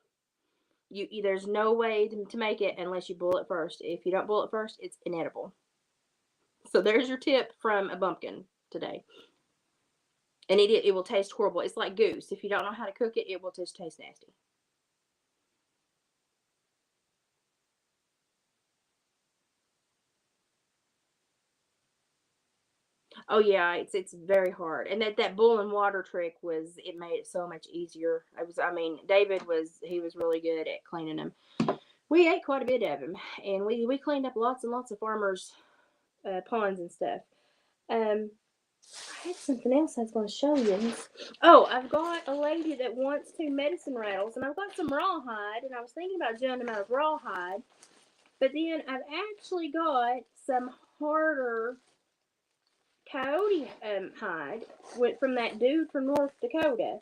Speaker 1: There's no way to make it unless you boil it first. If you don't boil it first, it's inedible. So there's your tip from a bumpkin today. And it will taste horrible. It's like goose. If you don't know how to cook it, it will just taste nasty. Oh yeah, it's very hard. And that boiling water trick it made it so much easier. David he was really good at cleaning them. We ate quite a bit of them, and we cleaned up lots and lots of farmers' ponds and stuff. Um, I had something else I was going to show you. Oh, I've got a lady that wants 2 medicine rattles, and I've got some rawhide, and I was thinking about doing them out of rawhide, but then I've actually got some harder coyote hide from that dude from North Dakota,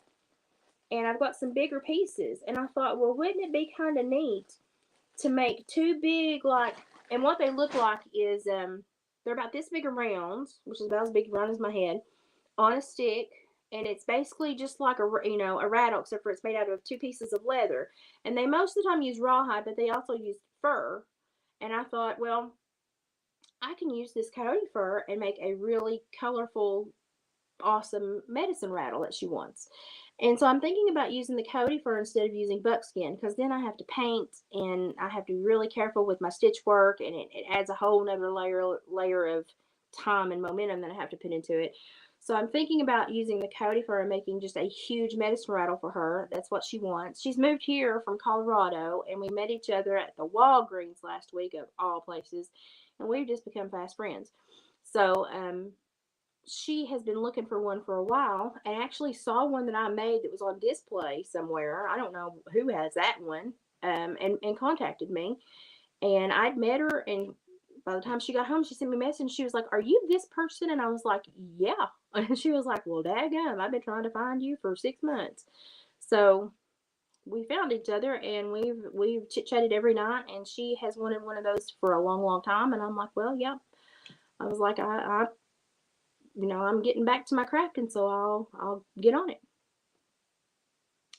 Speaker 1: and I've got some bigger pieces, and I thought, well, wouldn't it be kind of neat to make 2 big, like, and what they look like is they're about this big around, which is about as big around as my head, on a stick, and it's basically just like a rattle, except for it's made out of 2 pieces of leather. And they most of the time use rawhide, but they also use fur. And I thought, well, I can use this coyote fur and make a really colorful, awesome medicine rattle that she wants. And so I'm thinking about using the coyote fur instead of using buckskin, because then I have to paint and I have to be really careful with my stitch work, and it adds a whole nother layer of time and momentum that I have to put into it. So I'm thinking about using the coyote fur and making just a huge medicine rattle for her. That's what she wants. She's moved here from Colorado, and we met each other at the Walgreens last week, of all places, and we've just become fast friends. So she has been looking for one for a while, and actually saw one that I made that was on display somewhere. I don't know who has that one, and contacted me. And I'd met her, and by the time she got home, she sent me a message. And she was like, "Are you this person?" And I was like, "Yeah." And she was like, "Well, daggum, I've been trying to find you for 6 months." So we found each other, and we've chit chatted every night. And she has wanted one of those for a long, long time. And I'm like, "Well, yeah." I was like, I'm getting back to my crafting, so I'll get on it.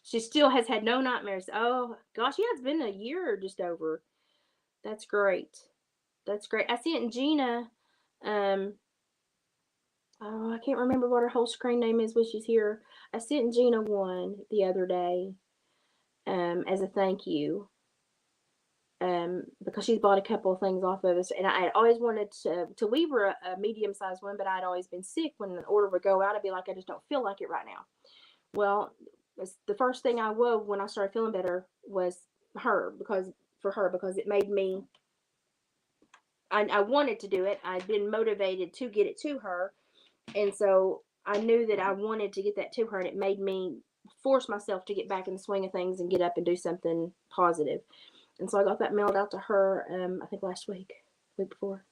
Speaker 1: She still has had no nightmares. Oh gosh, yeah, it's been a year or just over. That's great. That's great. I sent Gina, um, oh, I can't remember what her whole screen name is when she's here. I sent Gina one the other day, as a thank you, because she's bought a couple of things off of us, and I had always wanted to weave her a medium sized one, but I'd always been sick. When an order would go out, I'd be like, I just don't feel like it right now. Well, the first thing I wove when I started feeling better was her, because it made me. I wanted to do it. I'd been motivated to get it to her, and so I knew that I wanted to get that to her, and it made me force myself to get back in the swing of things and get up and do something positive. And so I got that mailed out to her, I think last week before.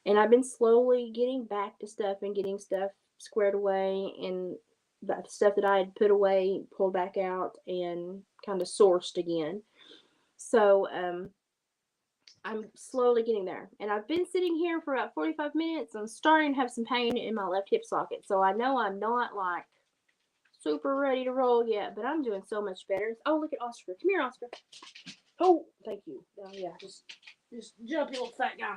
Speaker 1: And I've been slowly getting back to stuff and getting stuff squared away, and the stuff that I had put away pulled back out and kind of sourced again. So I'm slowly getting there. And I've been sitting here for about 45 minutes. I'm starting to have some pain in my left hip socket. So I know I'm not like super ready to roll yet, but I'm doing so much better. Oh, look at Oscar. Come here, Oscar. Oh, thank you. Oh, yeah, just jump, you little fat guy.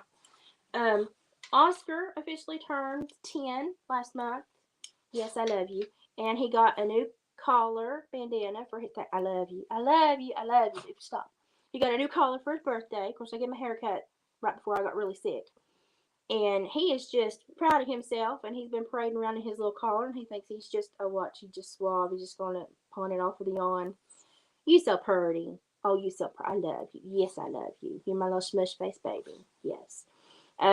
Speaker 1: Um, Oscar officially turned 10 last month. Yes, I love you. And he got a new collar bandana for his. I love you. I love you. I love you. Stop. He got a new collar for his birthday. Of course, I gave him a haircut right before I got really sick. And he is just proud of himself, and he's been parading around in his little collar, and he thinks he's just a what? He's just suave. He's just going to pawn it off with the yawn. You so pretty. Oh, you so pretty. I love you. Yes, I love you. You're my little smush face baby. Yes.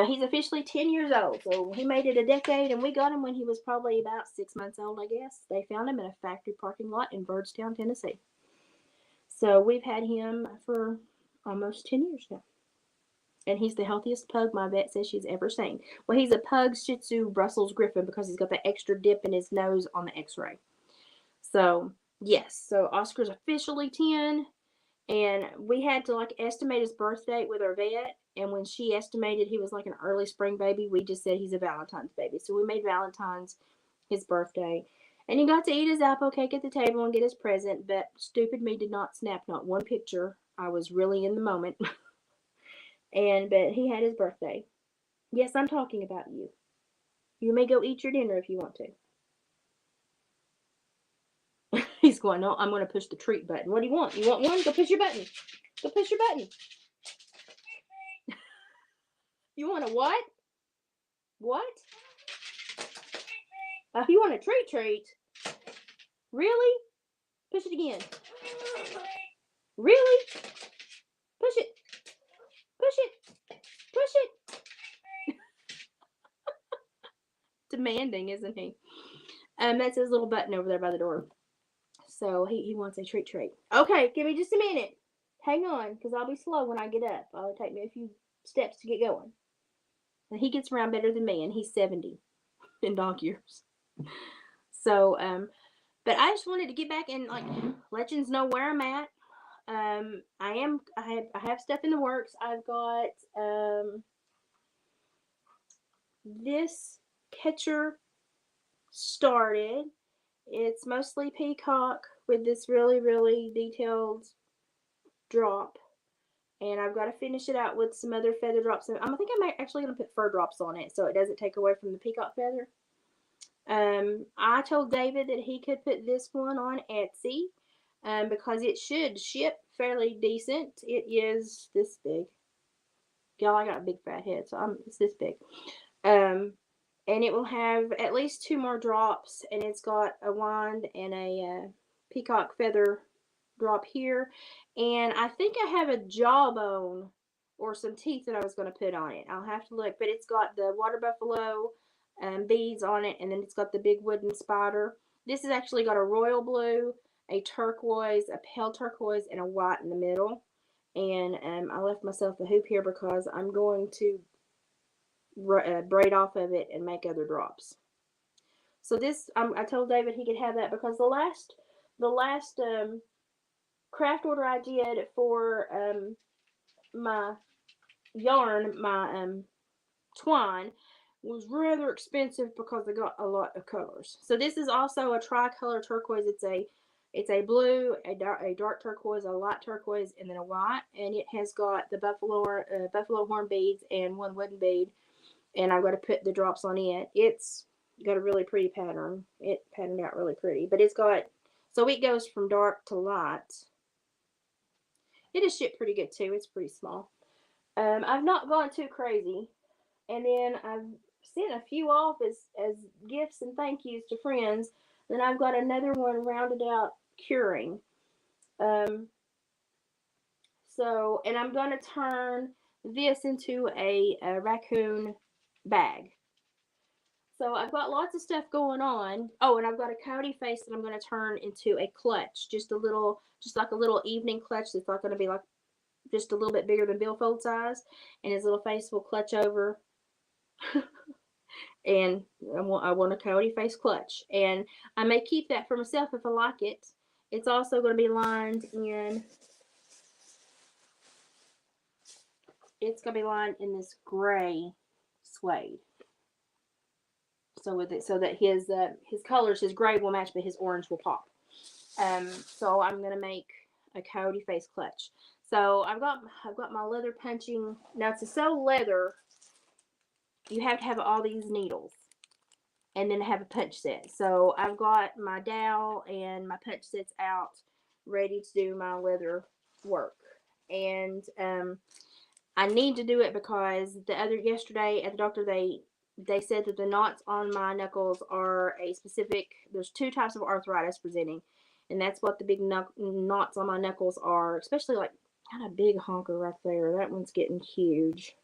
Speaker 1: He's officially 10 years old, so he made it a decade, and we got him when he was probably about 6 months old, I guess. They found him in a factory parking lot in Byrdstown, Tennessee. So we've had him for almost 10 years now. And he's the healthiest pug my vet says she's ever seen. Well, he's a pug Shih Tzu Brussels Griffin because he's got the extra dip in his nose on the x-ray. So, yes. So Oscar's officially 10. And we had to like estimate his birth date with our vet. And when she estimated he was like an early spring baby, we just said he's a Valentine's baby. So we made Valentine's his birthday. And he got to eat his apple cake at the table and get his present. But stupid me did not snap not one picture I was really in the moment. But he had his birthday. Yes, I'm talking about you. You may go eat your dinner if you want to. He's going, no, I'm going to push the treat button. What do you want? You want one? Go push your button. Go push your button. You want a what? What? You want a treat? Really? Push it again. Really? Push it. Push it. Push it. Demanding, isn't he? That's his little button over there by the door. So he wants a treat. Okay, give me just a minute. Hang on, because I'll be slow when I get up. It'll take me a few steps to get going. And he gets around better than me, and he's 70 in dog years. So, but I just wanted to get back and like let you know where I'm at. I have stuff in the works. I've got this catcher started. It's mostly peacock with this really, really detailed drop. And I've got to finish it out with some other feather drops. I think I'm actually going to put fur drops on it so it doesn't take away from the peacock feather. I told David that he could put this one on Etsy because it should ship fairly decent. It is this big. Y'all, I got a big fat head, so it's this big. And it will have at least 2 more drops, and it's got a wand and a peacock feather drop here. And I think I have a jawbone or some teeth that I was going to put on it. I'll have to look, but it's got the water buffalo beads on it, and then it's got the big wooden spider. This has actually got a royal blue, a turquoise, a pale turquoise, and a white in the middle. And I left myself a hoop here because I'm going to braid off of it and make other drops. So this, I told David he could have that because the last craft order I did for my yarn, my twine, was rather expensive because I got a lot of colors. So this is also a tricolor turquoise. It's a blue, a dark turquoise, a light turquoise, and then a white. And it has got the buffalo horn beads and one wooden bead. And I've got to put the drops on it. It's got a really pretty pattern. It patterned out really pretty. But it's got, so it goes from dark to light. It is shipped pretty good too. It's pretty small. I've not gone too crazy. And then I've sent a few off as gifts and thank yous to friends. Then I've got another one rounded out curing. So, and I'm going to turn this into a raccoon bag. So I've got lots of stuff going on. Oh, and I've got a coyote face that I'm going to turn into a clutch. Just like a little evening clutch that's not going to be like just a little bit bigger than billfold size. And his little face will clutch over. And I want a coyote face clutch. And I may keep that for myself if I like it. It's also going to be lined in... It's going to be lined in this gray suede. So that his colors, his gray will match, but his orange will pop. So I'm gonna make a coyote face clutch. So I've got my leather punching. Now to sew leather, you have to have all these needles, and then have a punch set. So I've got my dowel and my punch sets out, ready to do my leather work. And I need to do it because yesterday at the doctor they said that the knots on my knuckles are there's 2 types of arthritis presenting. And that's what the big knots on my knuckles are, especially like kind of big honker right there. That one's getting huge.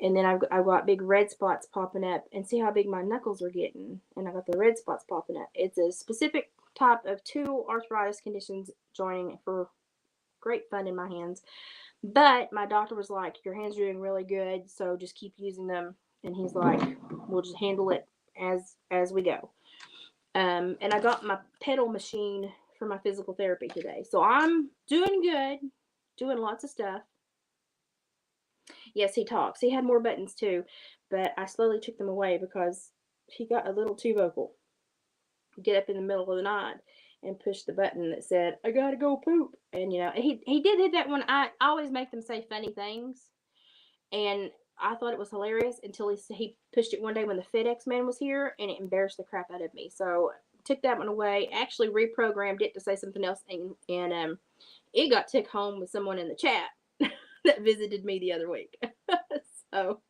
Speaker 1: And then I've got big red spots popping up. And see how big my knuckles are getting. And I got the red spots popping up. It's a specific type of 2 arthritis conditions joining for great fun in my hands. But my doctor was like, your hands are doing really good, so just keep using them. And he's like, we'll just handle it as we go. And I got my pedal machine for my physical therapy today. So I'm doing good, doing lots of stuff. Yes, he talks. He had more buttons too, but I slowly took them away because he got a little too vocal. Get up in the middle of the night and pushed the button that said, "I gotta go poop." And he did hit that one. I always make them say funny things, and I thought it was hilarious until he pushed it one day when the FedEx man was here, and it embarrassed the crap out of me. So took that one away. Actually reprogrammed it to say something else, and it got took home with someone in the chat that visited me the other week. so.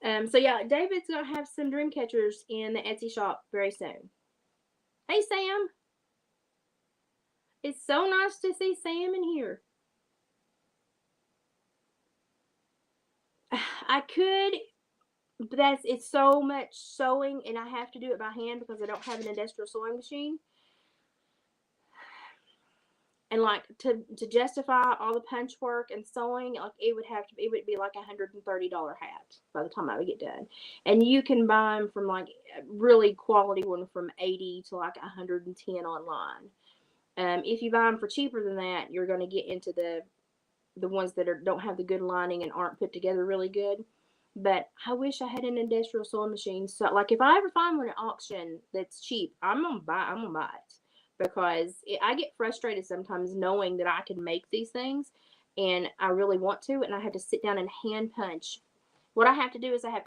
Speaker 1: So yeah, David's gonna have some dream catchers in the Etsy shop very soon. Hey Sam, it's so nice to see Sam in here. I could, but it's so much sewing, and I have to do it by hand because I don't have an industrial sewing machine. And like to justify all the punch work and sewing, like it would be like $130 hat by the time I would get done. And you can buy them from like a really quality one from 80 to like 110 online. If you buy them for cheaper than that, you're going to get into the ones that don't have the good lining and aren't put together really good. But I wish I had an industrial sewing machine. So, like, if I ever find one at auction that's cheap, I'm gonna buy it because I get frustrated sometimes knowing that I can make these things, and I really want to, and I have to sit down and hand punch. What I have to do is I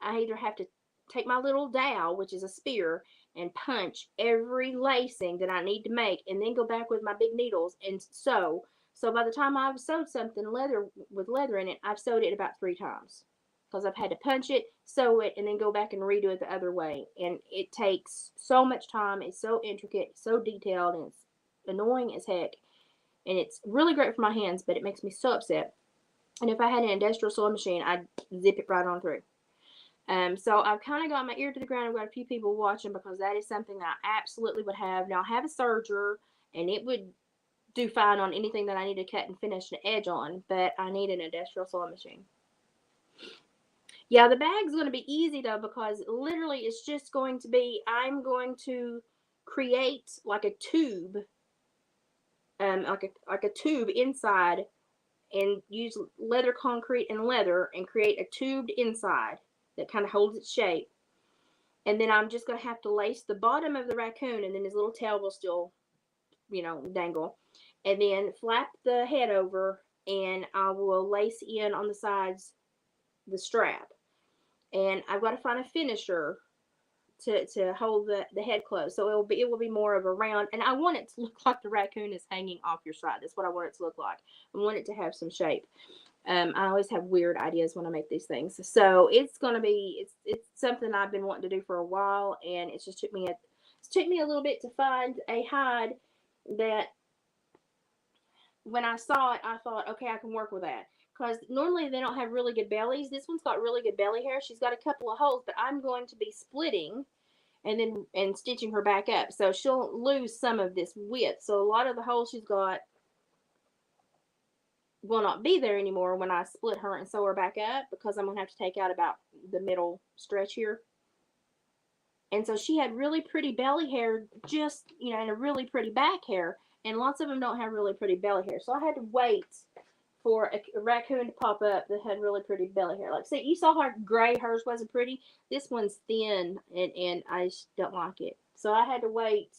Speaker 1: either have to take my little dowel, which is a spear, and punch every lacing that I need to make, and then go back with my big needles and sew. So by the time I've sewed something with leather in it, I've sewed it about 3 times because I've had to punch it, sew it, and then go back and redo it the other way. And it takes so much time. It's so intricate, so detailed, and it's annoying as heck. And it's really great for my hands, but it makes me so upset. And if I had an industrial sewing machine, I'd zip it right on through. So I've kind of got my ear to the ground. I've got a few people watching because that is something that I absolutely would have. Now, I have a serger, and it would do fine on anything that I need to cut and finish an edge on, but I need an industrial sewing machine. Yeah, the bag's going to be easy though because literally it's just going to be, I'm going to create like a tube, like a tube inside, and use leather concrete and leather and create a tubed inside that kind of holds its shape. And then I'm just going to have to lace the bottom of the raccoon, and then his little tail will still, dangle. And then flap the head over, and I will lace in on the sides the strap. And I've got to find a finisher to hold the head closed. So it will be more of a round, and I want it to look like the raccoon is hanging off your side. That's what I want it to look like. I want it to have some shape. I always have weird ideas when I make these things. So it's something I've been wanting to do for a while, and it took me a little bit to find a hide that when I saw it, I thought, okay, I can work with that. Because normally they don't have really good bellies. This one's got really good belly hair. She's got a couple of holes, but I'm going to be splitting and stitching her back up. So she'll lose some of this width. So a lot of the holes she's got will not be there anymore when I split her and sew her back up, because I'm going to have to take out about the middle stretch here. And so she had really pretty belly hair, just, and a really pretty back hair. And lots of them don't have really pretty belly hair. So I had to wait for a raccoon to pop up that had really pretty belly hair. Like, see, you saw how gray hers wasn't pretty? This one's thin, and I just don't like it. So I had to wait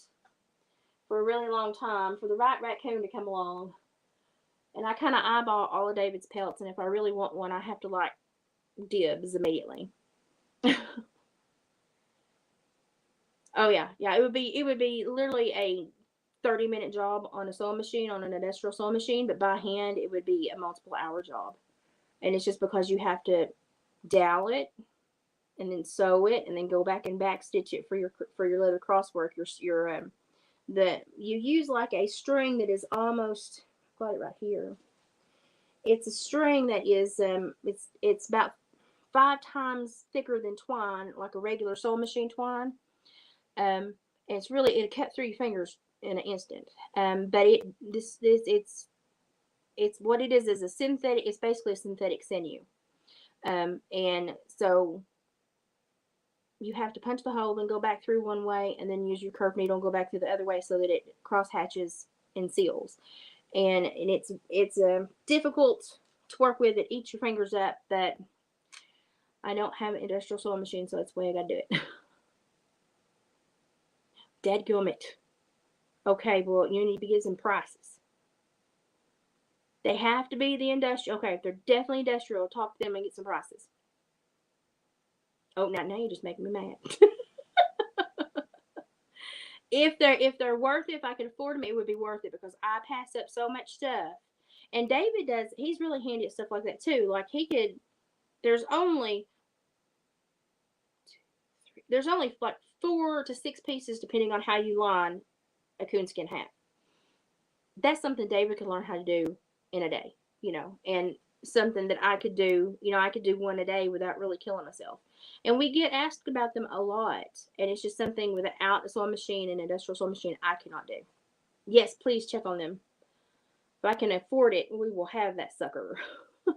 Speaker 1: for a really long time for the right raccoon to come along. And I kind of eyeball all of David's pelts, and if I really want one, I have to, like, dibs immediately. Oh, yeah. Yeah, it would be literally a 30-minute job on a sewing machine, on an industrial sewing machine, but by hand it would be a multiple hour job. And it's just because you have to dowel it and then sew it and then go back and back stitch it for your leather crosswork. You use like a string that is almost, got it right here. It's a string that is it's about 5 times thicker than twine, like a regular sewing machine twine. And it'll cut through your fingers in an instant. But it's what it is a synthetic. It's basically a synthetic sinew. And so you have to punch the hole, then go back through one way, and then use your curved needle and go back through the other way so that it cross hatches and seals. And it's difficult to work with. It eats your fingers up, but I don't have an industrial sewing machine, so that's the way I gotta do it. Dadgummit. Okay, well, you need to get some prices. They have to be the industrial. Okay, if they're definitely industrial, talk to them and get some prices. Oh, now you're just making me mad. If they're worth it, if I could afford them, it would be worth it because I pass up so much stuff. And David does. He's really handy at stuff like that too. Like he could. There's only like 4 to 6 pieces depending on how you line a coonskin hat. That's something David can learn how to do in a day, and something that I could do, I could do one a day without really killing myself. And we get asked about them a lot, and it's just something without a sewing machine, an industrial sewing machine, I cannot do. Yes, please check on them. If I can afford it, we will have that sucker.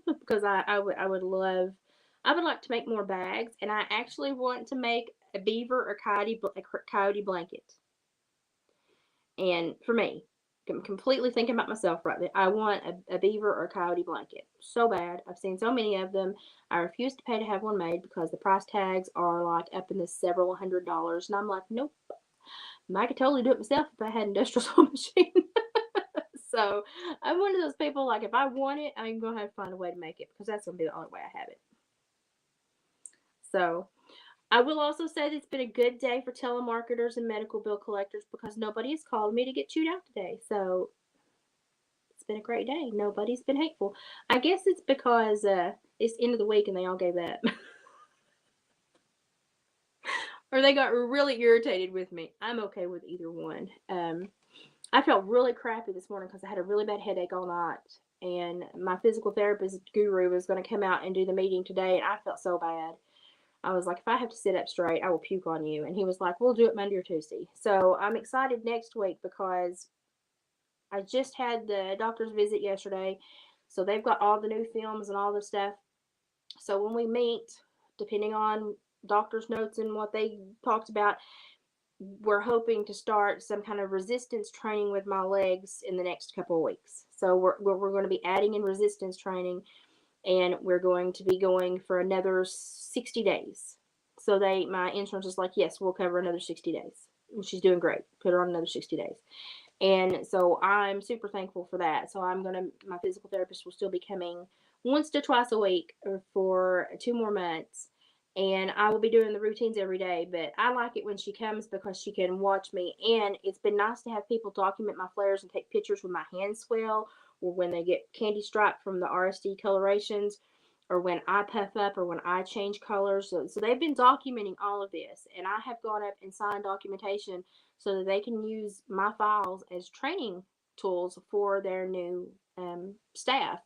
Speaker 1: Because I would like to make more bags, and I actually want to make a beaver or coyote blanket. And for me, I'm completely thinking about myself right there. I want a beaver or coyote blanket so bad. I've seen so many of them. I refuse to pay to have one made because the price tags are like up in the several $100s, and I'm like, nope. I could totally do it myself if I had an industrial sewing machine. So I'm one of those people, like, if I want it, I'm gonna have to find a way to make it because that's gonna be the only way I have it. So I will also say that it's been a good day for telemarketers and medical bill collectors because nobody has called me to get chewed out today. So it's been a great day. Nobody's been hateful. I guess it's because it's the end of the week and they all gave up. Or they got really irritated with me. I'm okay with either one. I felt really crappy this morning because I had a really bad headache all night. And my physical therapist guru was going to come out and do the meeting today. And I felt so bad. I was like, if I have to sit up straight, I will puke on you. And he was like, we'll do it Monday or Tuesday. So I'm excited next week because I just had the doctor's visit yesterday. So they've got all the new films and all the stuff. So when we meet, depending on doctor's notes and what they talked about, we're hoping to start some kind of resistance training with my legs in the next couple of weeks. So we're going to be adding in resistance training, and we're going to be going for another 60 days. So my insurance is like, yes, we'll cover another 60 days. She's doing great. Put her on another 60 days. And so I'm super thankful for that. So my physical therapist will still be coming once to twice a week for 2 more months. And I will be doing the routines every day. But I like it when she comes because she can watch me. And it's been nice to have people document my flares and take pictures when my hands swell or when they get candy stripe from the RSD colorations or when I puff up or when I change colors. So they've been documenting all of this. And I have gone up and signed documentation so that they can use my files as training tools for their new staff.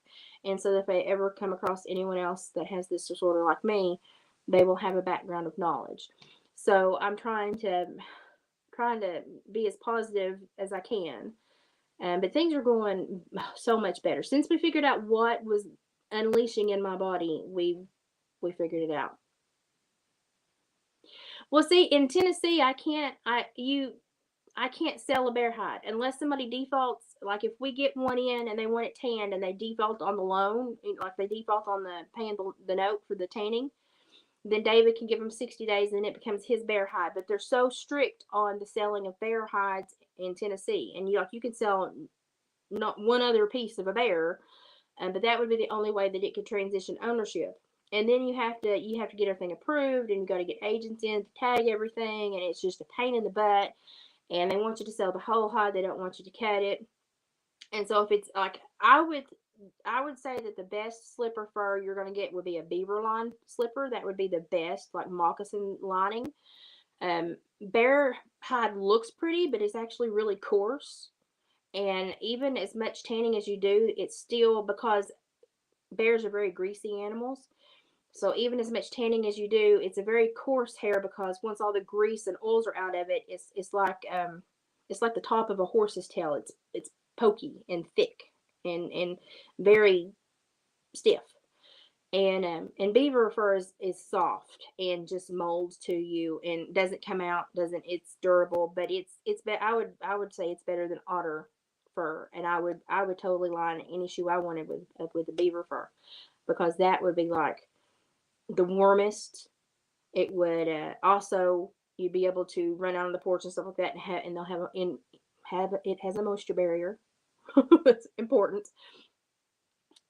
Speaker 1: And so that if they ever come across anyone else that has this disorder like me, they will have a background of knowledge. So I'm trying to be as positive as I can. But things are going so much better. Since we figured out what was unleashing in my body, we figured it out. Well, see, in Tennessee, I can't sell a bear hide unless somebody defaults. Like if we get one in and they want it tanned and they default on the loan, like they default on paying the note for the tanning, then David can give them 60 days and it becomes his bear hide. But they're so strict on the selling of bear hides in Tennessee, and you can sell not one other piece of a bear, but that would be the only way that it could transition ownership. And then you have to get everything approved, and you got to get agents in to tag everything, and it's just a pain in the butt. And they want you to sell the whole hide; they don't want you to cut it. And so if it's like I would say that the best slipper fur you're going to get would be a beaver line slipper. That would be the best, like moccasin lining. Bear hide looks pretty, but it's actually really coarse. And even as much tanning as you do, it's still, because bears are very greasy animals. So even as much tanning as you do, it's a very coarse hair because once all the grease and oils are out of it, it's like the top of a horse's tail. It's pokey and thick and very stiff. And beaver fur is soft and just molds to you and doesn't come out, doesn't it's durable, but I would say it's better than otter fur, and I would totally line any shoe I wanted with the beaver fur because that would be like the warmest. It would also you'd be able to run out on the porch and stuff like that, and they'll have it has a moisture barrier. That's important.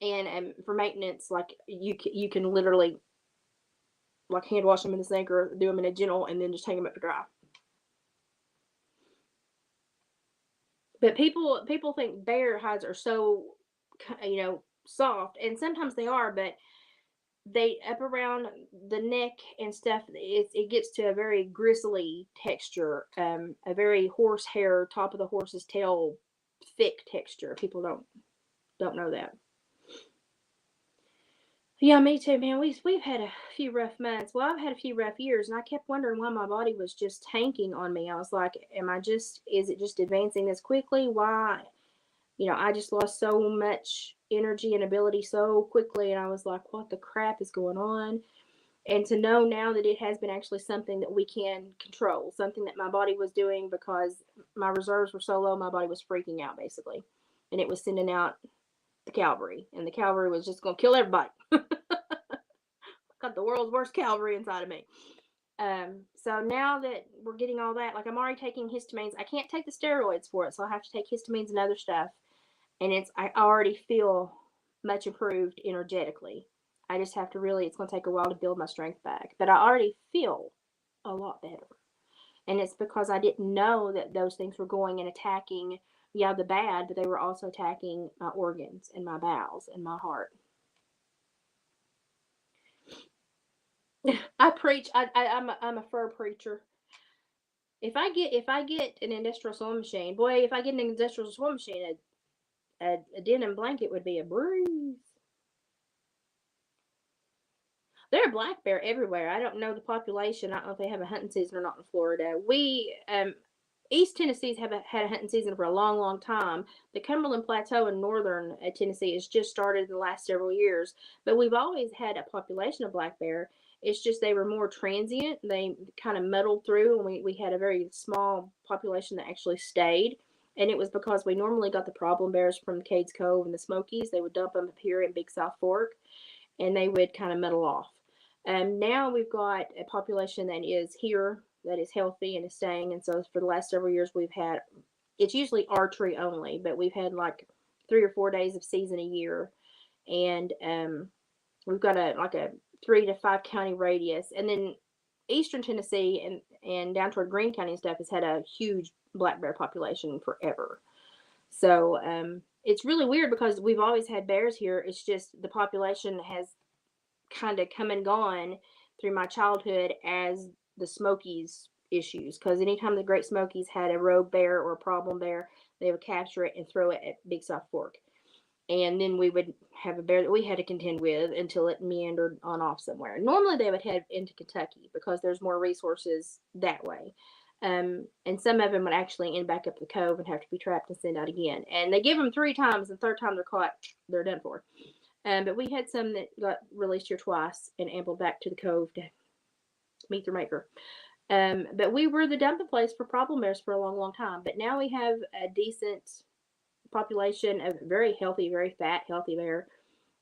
Speaker 1: And for maintenance, like you can literally like hand wash them in the sink or do them in a gentle, and then just hang them up to dry. But people think bear hides are so, soft, and sometimes they are, but they up around the neck and stuff. It gets to a very gristly texture, a very horsehair, top of the horse's tail, thick texture. People don't know that. Yeah, me too, man. We've had a few rough months. Well, I've had a few rough years, and I kept wondering why my body was just tanking on me. I was like, is it just advancing this quickly? Why? I just lost so much energy and ability so quickly, and I was like, what the crap is going on? And to know now that it has been actually something that we can control, something that my body was doing because my reserves were so low, my body was freaking out basically, and it was sending out the cavalry, and the cavalry was just going to kill everybody. Got the world's worst cavalry inside of me. So now that we're getting all that, like I'm already taking histamines. I can't take the steroids for it, so I have to take histamines and other stuff. And I already feel much improved energetically. I just have to it's going to take a while to build my strength back. But I already feel a lot better. And it's because I didn't know that those things were going and attacking, yeah, the bad, but they were also attacking my organs and my bowels and my heart. I preach. I'm a fur preacher. If I get an industrial sewing machine, boy, if I get an industrial sewing machine, a denim blanket would be a breeze. There are black bear everywhere. I don't know the population. I don't know if they have a hunting season or not in Florida. We East Tennessee's had a hunting season for a long, long time. The Cumberland Plateau in northern Tennessee has just started in the last several years, but we've always had a population of black bear. It's just they were more transient. They kind of muddled through, and we had a very small population that actually stayed. And it was because we normally got the problem bears from Cades Cove and the Smokies. They would dump them up here in Big South Fork, and they would kind of muddle off. Now we've got a population that is here, that is healthy and is staying. And so for the last several years, it's usually archery only, but we've had like 3 or 4 days of season a year. And we've got a 3 to 5 county radius. And then Eastern Tennessee and down toward Greene County and stuff has had a huge black bear population forever. So it's really weird because we've always had bears here. It's just the population has kind of come and gone through my childhood as the Smokies issues. Because anytime the Great Smokies had a rogue bear or a problem bear, they would capture it and throw it at Big South Fork. And then we would have a bear that we had to contend with until it meandered on off somewhere. Normally they would head into Kentucky because there's more resources that way. And some of them would actually end back up the cove and have to be trapped and sent out again. And they give them 3 times, and the 3rd time they're caught, they're done for. But we had some that got released here twice and ambled back to the cove to meet their maker. But we were the dumping place for problem bears for a long, long time. But now we have a decent population of very healthy, very fat, healthy bear.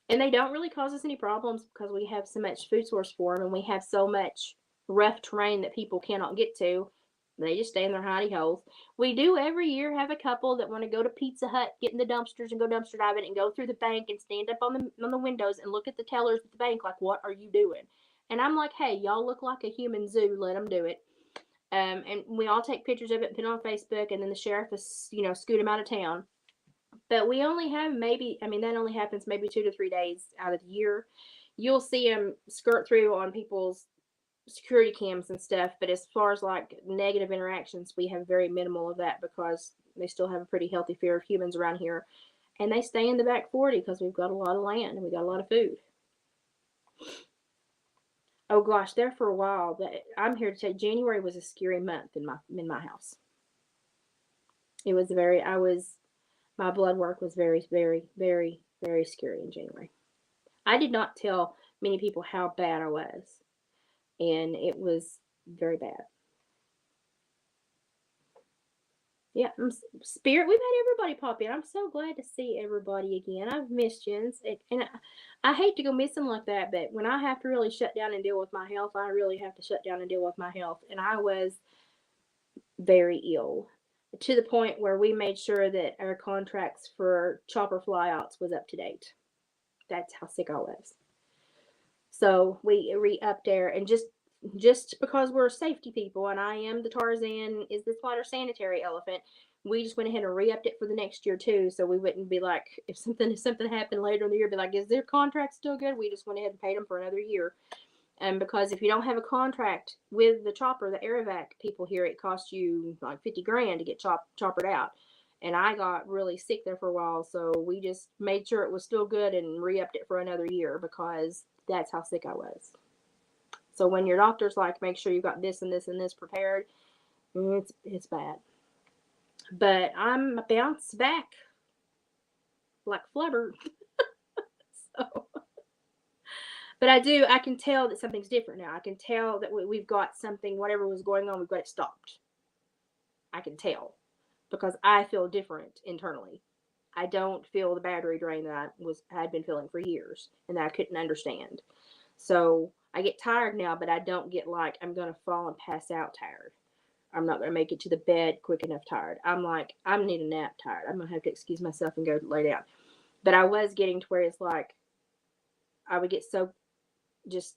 Speaker 1: And they don't really cause us any problems because we have so much food source for them, and we have so much rough terrain that people cannot get to. They just stay in their hidey holes. We do every year have a couple that want to go to Pizza Hut, get in the dumpsters and go dumpster diving and go through the bank and stand up on the windows and look at the tellers at the bank like, what are you doing? And I'm like, hey, y'all look like a human zoo. Let them do it. And we all take pictures of it and put it on Facebook, and then the sheriff is, scoot them out of town. But we only have that only happens maybe 2 to 3 days out of the year. You'll see them skirt through on people's security cams and stuff, but as far as like negative interactions, we have very minimal of that because they still have a pretty healthy fear of humans around here, and they stay in the back 40 because we've got a lot of land and we got a lot of food. Oh gosh, there for a while, I'm here to tell you, January was a scary month in my house. It was my blood work was very, very, very, very scary in January. I did not tell many people how bad I was, and it was very bad. Yeah, Spirit. We've had everybody pop in. I'm so glad to see everybody again. I've missed Jens, and I hate to go missing like that, but when I have to really shut down and deal with my health, I really have to shut down and deal with my health. And I was very ill to the point where we made sure that our contracts for chopper flyouts was up to date. That's how sick I was. So we re-upped there, and just because we're safety people, and I am the Tarzan is this water sanitary elephant, we just went ahead and re-upped it for the next year too, so we wouldn't be like if something happened later in the year, be like, is their contract still good? We just went ahead and paid them for another year. And because if you don't have a contract with the chopper, the Aerovac people here, it costs you like 50 grand to get choppered out. And I got really sick there for a while, so we just made sure it was still good and re-upped it for another year because that's how sick I was. So when your doctor's like, make sure you got this and this and this prepared, it's bad. But I'm bounced back like flubber. So, but I can tell that something's different now. I can tell that we've got something, whatever was going on, we've got it stopped. I can tell because I feel different internally. I don't feel the battery drain that I had been feeling for years and that I couldn't understand. So I get tired now, but I don't get like I'm gonna fall and pass out tired. I'm not gonna make it to the bed quick enough tired. I'm like I need a nap tired. I'm gonna have to excuse myself and go lay down. But I was getting to where it's like I would get so just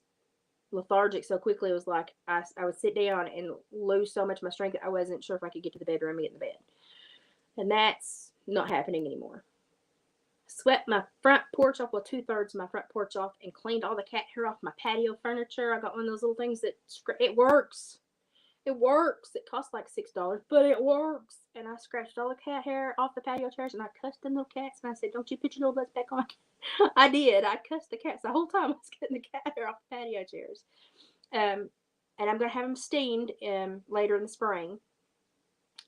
Speaker 1: lethargic so quickly. It was like I would sit down and lose so much of my strength that I wasn't sure if I could get to the bedroom and get in the bed. And that's not happening anymore. Swept my front porch off, well, 2/3 of my front porch off, and cleaned all the cat hair off my patio furniture. I got one of those little things that it works. It works. It costs like $6, but it works. And I scratched all the cat hair off the patio chairs, and I cussed them little cats. And I said, "Don't you put your little butts back on." I did. I cussed the cats the whole time I was getting the cat hair off the patio chairs. And I'm gonna have them steamed later in the spring.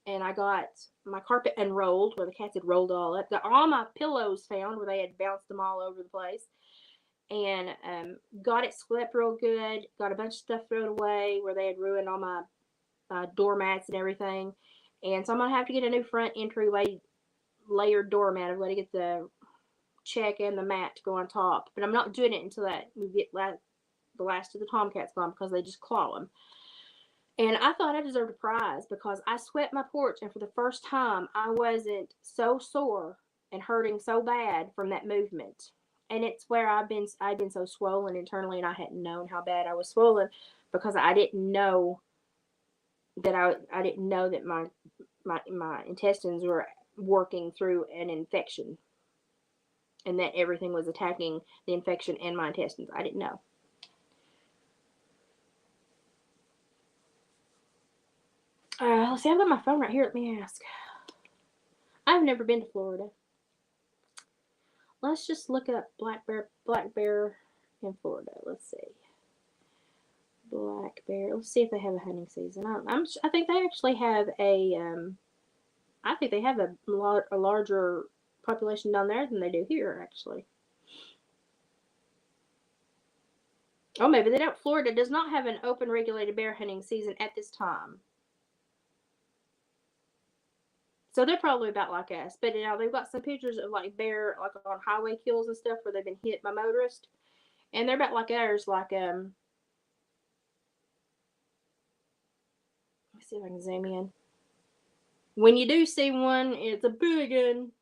Speaker 1: And I got my carpet unrolled where the cats had rolled all up. Got all my pillows found where they had bounced them all over the place. And got it swept real good. Got a bunch of stuff thrown away where they had ruined all my doormats and everything. And so I'm going to have to get a new front entryway layered doormat. I'm going to get the check and the mat to go on top. But I'm not doing it until that we get the last of the tomcats gone because they just claw them. And I thought I deserved a prize because I swept my porch, and for the first time, I wasn't so sore and hurting so bad from that movement. And it's where I'd been so swollen internally, and I hadn't known how bad I was swollen because I didn't know I didn't know that my intestines were working through an infection, and that everything was attacking the infection and my intestines. I didn't know. Let's see, I've got my phone right here. Let me ask. I've never been to Florida. Let's just look up black bear in Florida. Let's see. Black bear. Let's see if they have a hunting season. I think they actually have I think they have a larger population down there than they do here, actually. Oh, maybe they don't. Florida does not have an open regulated bear hunting season at this time. So they're probably about like us. But now they've got some pictures of like bear like on highway kills and stuff where they've been hit by motorists. And they're about like ours, like let's see if I can zoom in. When you do see one, it's a big one.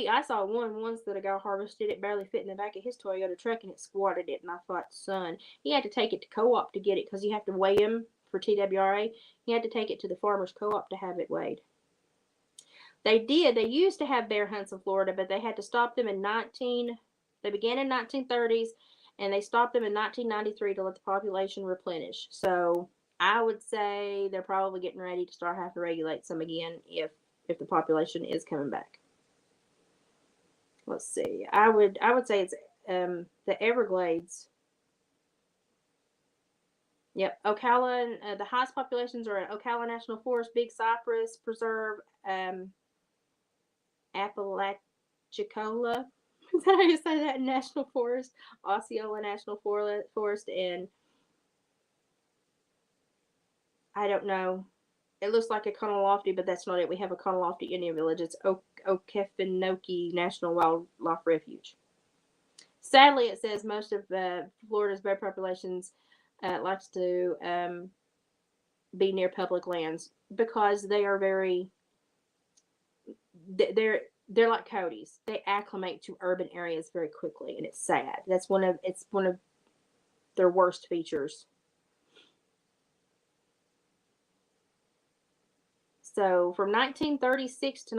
Speaker 1: I saw one once that a guy harvested it, barely fit in the back of his Toyota truck, and it squatted it. And I thought, son, he had to take it to co-op to get it because you have to weigh them for TWRA. He had to take it to the farmer's co-op to have it weighed. They did. They used to have bear hunts in Florida, but they had to stop them they began in 1930s, and they stopped them in 1993 to let the population replenish. So I would say they're probably getting ready to start having to regulate some again if the population is coming back. Let's see. I would say it's the Everglades. Yep, Ocala. The highest populations are in Ocala National Forest, Big Cypress Preserve, Apalachicola. Is that how you say that? National Forest, Osceola National Forest, and I don't know. It looks like a Conolofty, but that's not it. We have a Conolofty Indian Village. It's Okefenokee National Wildlife Refuge. Sadly, it says most of Florida's bear populations likes to be near public lands because they are very they're like coyotes. They acclimate to urban areas very quickly, and it's sad. It's one of their worst features. So from 1936 to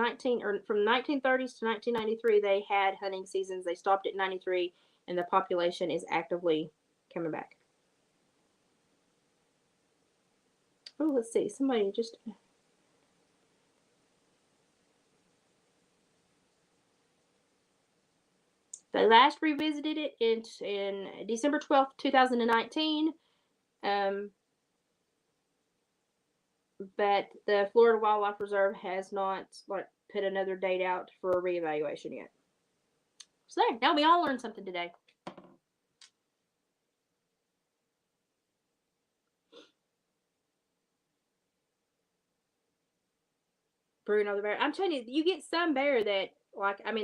Speaker 1: from 1930s to 1993, they had hunting seasons. They stopped at 93, and the population is actively coming back. Oh, let's see. Somebody just. They last revisited it in December 12th, 2019. But the Florida Wildlife Reserve has not put another date out for a reevaluation yet. So there, now we all learned something today. Bruno the bear. I'm telling you, you get some bear that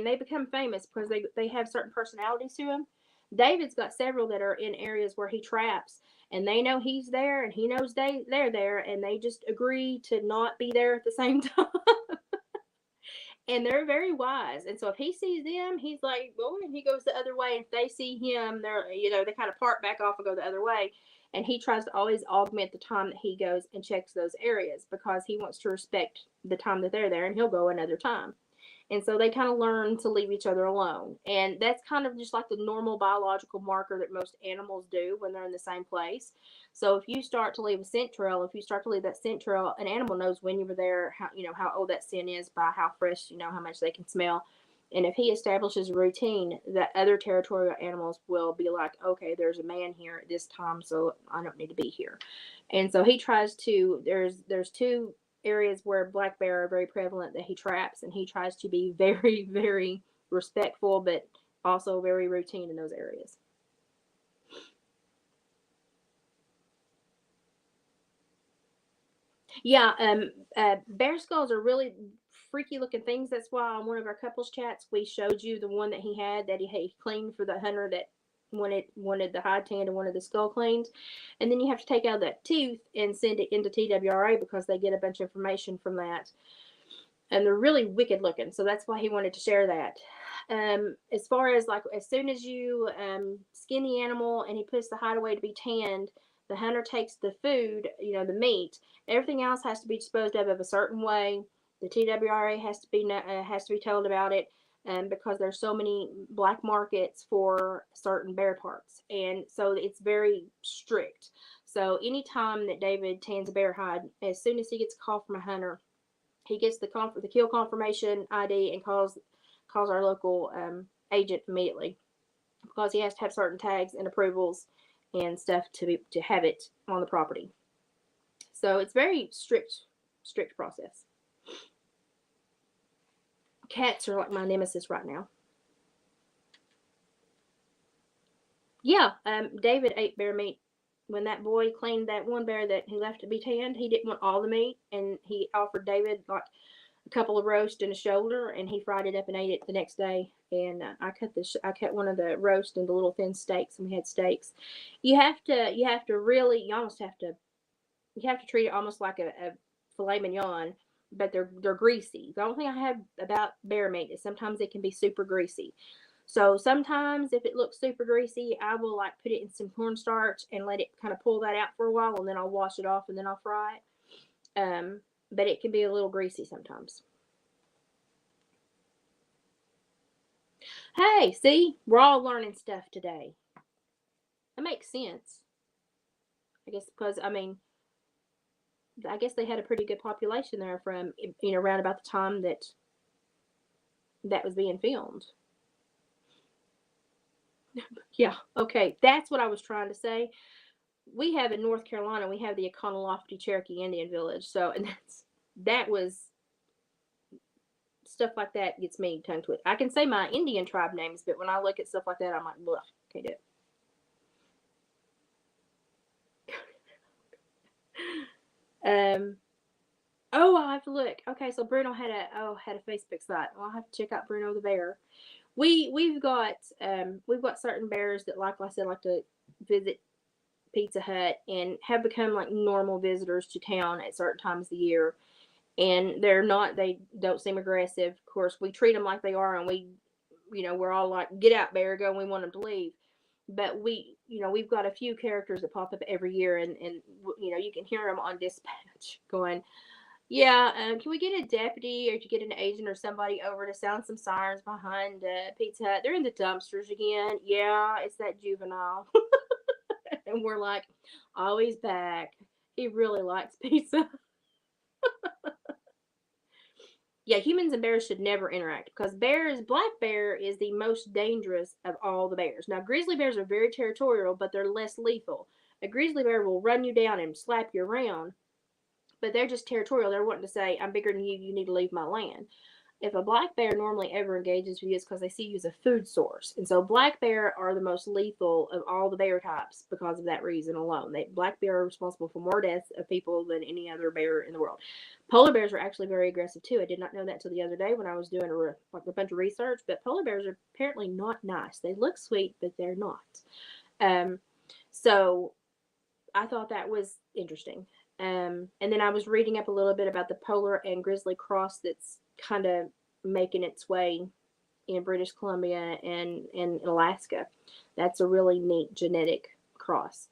Speaker 1: they become famous because they have certain personalities to them. David's got several that are in areas where he traps, and they know he's there, and he knows they're there, and they just agree to not be there at the same time. And they're very wise. And so if he sees them, he's like, "Boy," and he goes the other way. If they see him, they kind of part back off and go the other way. And he tries to always augment the time that he goes and checks those areas because he wants to respect the time that they're there, and he'll go another time. And so they kind of learn to leave each other alone. And that's kind of just like the normal biological marker that most animals do when they're in the same place. So if you start to leave a scent trail, if you start to leave that scent trail, an animal knows when you were there, how old that scent is by how fresh, how much they can smell. And if he establishes a routine, that other territorial animals will be like, okay, there's a man here at this time, so I don't need to be here. And so he tries to, there's two areas where black bear are very prevalent that he traps, and he tries to be very, very respectful, but also very routine in those areas. Yeah, bear skulls are really freaky looking things. That's why on one of our couples chats we showed you the one that he had that he cleaned for the hunter that wanted the hide tanned and wanted the skull cleaned, and then you have to take out that tooth and send it into TWRA because they get a bunch of information from that, and they're really wicked looking. So that's why he wanted to share that. As far as as soon as you skin the animal and he puts the hide away to be tanned, the hunter takes the food, the meat. Everything else has to be disposed of a certain way. The TWRA has to be told about it, because there's so many black markets for certain bear parts, and so it's very strict. So anytime that David tans a bear hide, as soon as he gets a call from a hunter, he gets the kill confirmation ID and calls our local agent immediately because he has to have certain tags and approvals and stuff to have it on the property. So it's very strict process. Cats are like my nemesis right now. Yeah, David ate bear meat. When that boy cleaned that one bear that he left to be tanned, he didn't want all the meat, and he offered David a couple of roast and a shoulder, and he fried it up and ate it the next day. And I cut one of the roast into little thin steaks, and we had steaks. You have to really, you have to treat it almost like a filet mignon, but they're greasy. The only thing I have about bear meat is sometimes it can be super greasy. So sometimes if it looks super greasy, I will put it in some cornstarch and let it kind of pull that out for a while, and then I'll wash it off and then I'll fry it. But it can be a little greasy sometimes. Hey, see, we're all learning stuff today. That makes sense. I guess because I guess they had a pretty good population there from around about the time that was being filmed. Yeah, okay, that's what I was trying to say. We have in North Carolina, we have the Econolofty Cherokee Indian Village. So, and that was stuff like that gets me tongue twisted. I can say my Indian tribe names, but when I look at stuff like that, I'm like, ugh, can't do it. Oh, I'll have to look. Okay, so Bruno had a Facebook site. Well, I'll have to check out Bruno the bear. We've got certain bears that, like I said, like to visit Pizza Hut and have become like normal visitors to town at certain times of the year. And they don't seem aggressive. Of course, we treat them like they are, and we're all like, get out, bear, go. And we want them to leave. But we've got a few characters that pop up every year, and you can hear them on dispatch going, yeah, can we get a deputy or to get an agent or somebody over to sound some sirens behind Pizza Hut? They're in the dumpsters again. Yeah, it's that juvenile. And we're like, oh, he's back. He really likes pizza. Yeah, humans and bears should never interact because black bear is the most dangerous of all the bears. Now, grizzly bears are very territorial, but they're less lethal. A grizzly bear will run you down and slap you around, but they're just territorial. They're wanting to say, I'm bigger than you, you need to leave my land. If a black bear normally ever engages with you, it's because they see you as a food source. And so black bear are the most lethal of all the bear types because of that reason alone. Black bear are responsible for more deaths of people than any other bear in the world. Polar bears are actually very aggressive too. I did not know that till the other day when I was doing a bunch of research. But polar bears are apparently not nice. They look sweet, but they're not. Um, so I thought that was interesting. And then I was reading up a little bit about the polar and grizzly cross that's kind of making its way in British Columbia and in Alaska. That's a really neat genetic cross.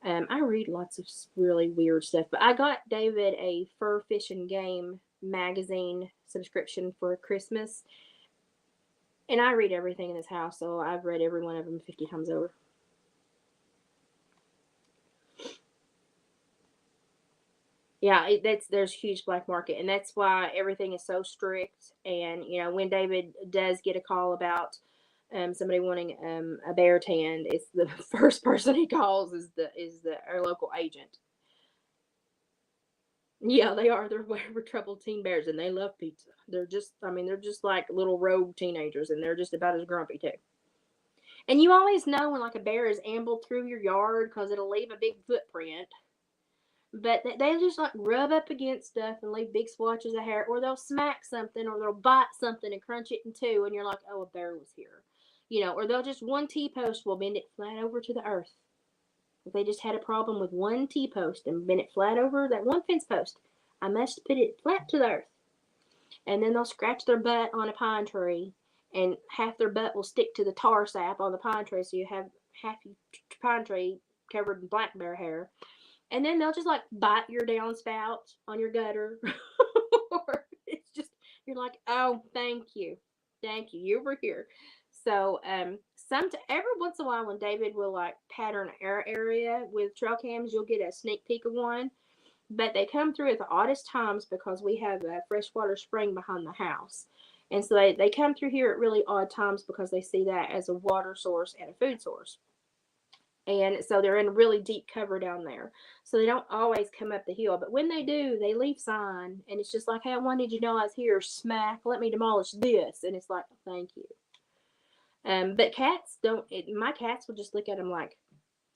Speaker 1: I read lots of really weird stuff, but I got David a Fur Fish and Game magazine subscription for Christmas, and I read everything in this house, so I've read every one of them 50 times over. Yeah, there's a huge black market, and that's why everything is so strict. And when David does get a call about somebody wanting a bear tan, it's the first person he calls is the our local agent. Yeah, they are. They're very troubled teen bears, and they love pizza. They're just like little rogue teenagers, and they're just about as grumpy too. And you always know when like a bear has ambled through your yard because it'll leave a big footprint. But they just like rub up against stuff and leave big swatches of hair, or they'll smack something, or they'll bite something and crunch it in two, and you're like, oh, a bear was here. Or they'll just one T post will bend it flat over to the earth. If they just had a problem with one T post and bend it flat over that one fence post, I must put it flat to the earth. And then they'll scratch their butt on a pine tree, and half their butt will stick to the tar sap on the pine tree, so you have half your pine tree covered in black bear hair. And then they'll just like bite your downspout on your gutter. Or it's just, you're like, oh, thank you, you were here. So every once in a while when David will like pattern our area with trail cams, you'll get a sneak peek of one. But they come through at the oddest times because we have a freshwater spring behind the house. And so they come through here at really odd times because they see that as a water source and a food source. And so they're in really deep cover down there. So they don't always come up the hill. But when they do, they leave sign. And it's just like, hey, I wanted you to know I was here. Smack, let me demolish this. And it's like, thank you. But cats don't, my cats will just look at them like,